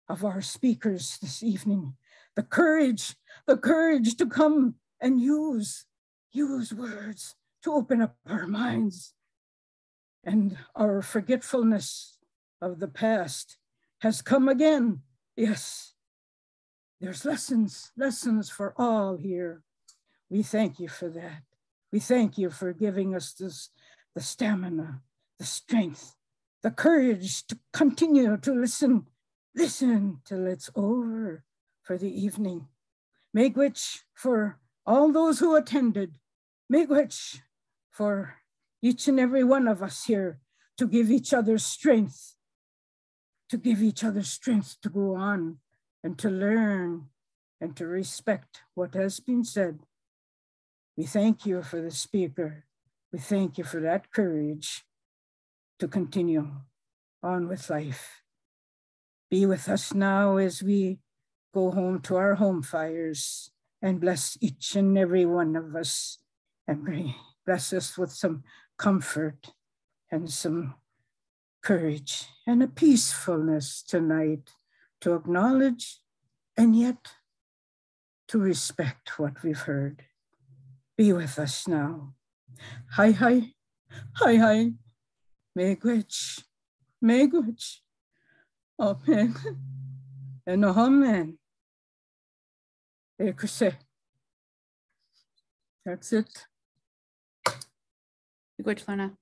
of our speakers this evening. The courage to come and use words to open up our minds. And our forgetfulness of the past has come again. Yes, there's lessons for all here. We thank you for that. We thank you for giving us the stamina, the strength, the courage to continue to listen till it's over for the evening. Megwich for all those who attended. Megwich for each and every one of us here to give each other strength, to go on and to learn and to respect what has been said. We thank you for the speaker. We thank you for that courage to continue on with life. Be with us now as we go home to our home fires, and bless each and every one of us, and bless us with some comfort and some courage and a peacefulness tonight to acknowledge and yet to respect what we've heard. Be with us now. Hi, hi, hi, hi. Megwich, Megwich, Open. And a homeland. That's it. Gwichlana.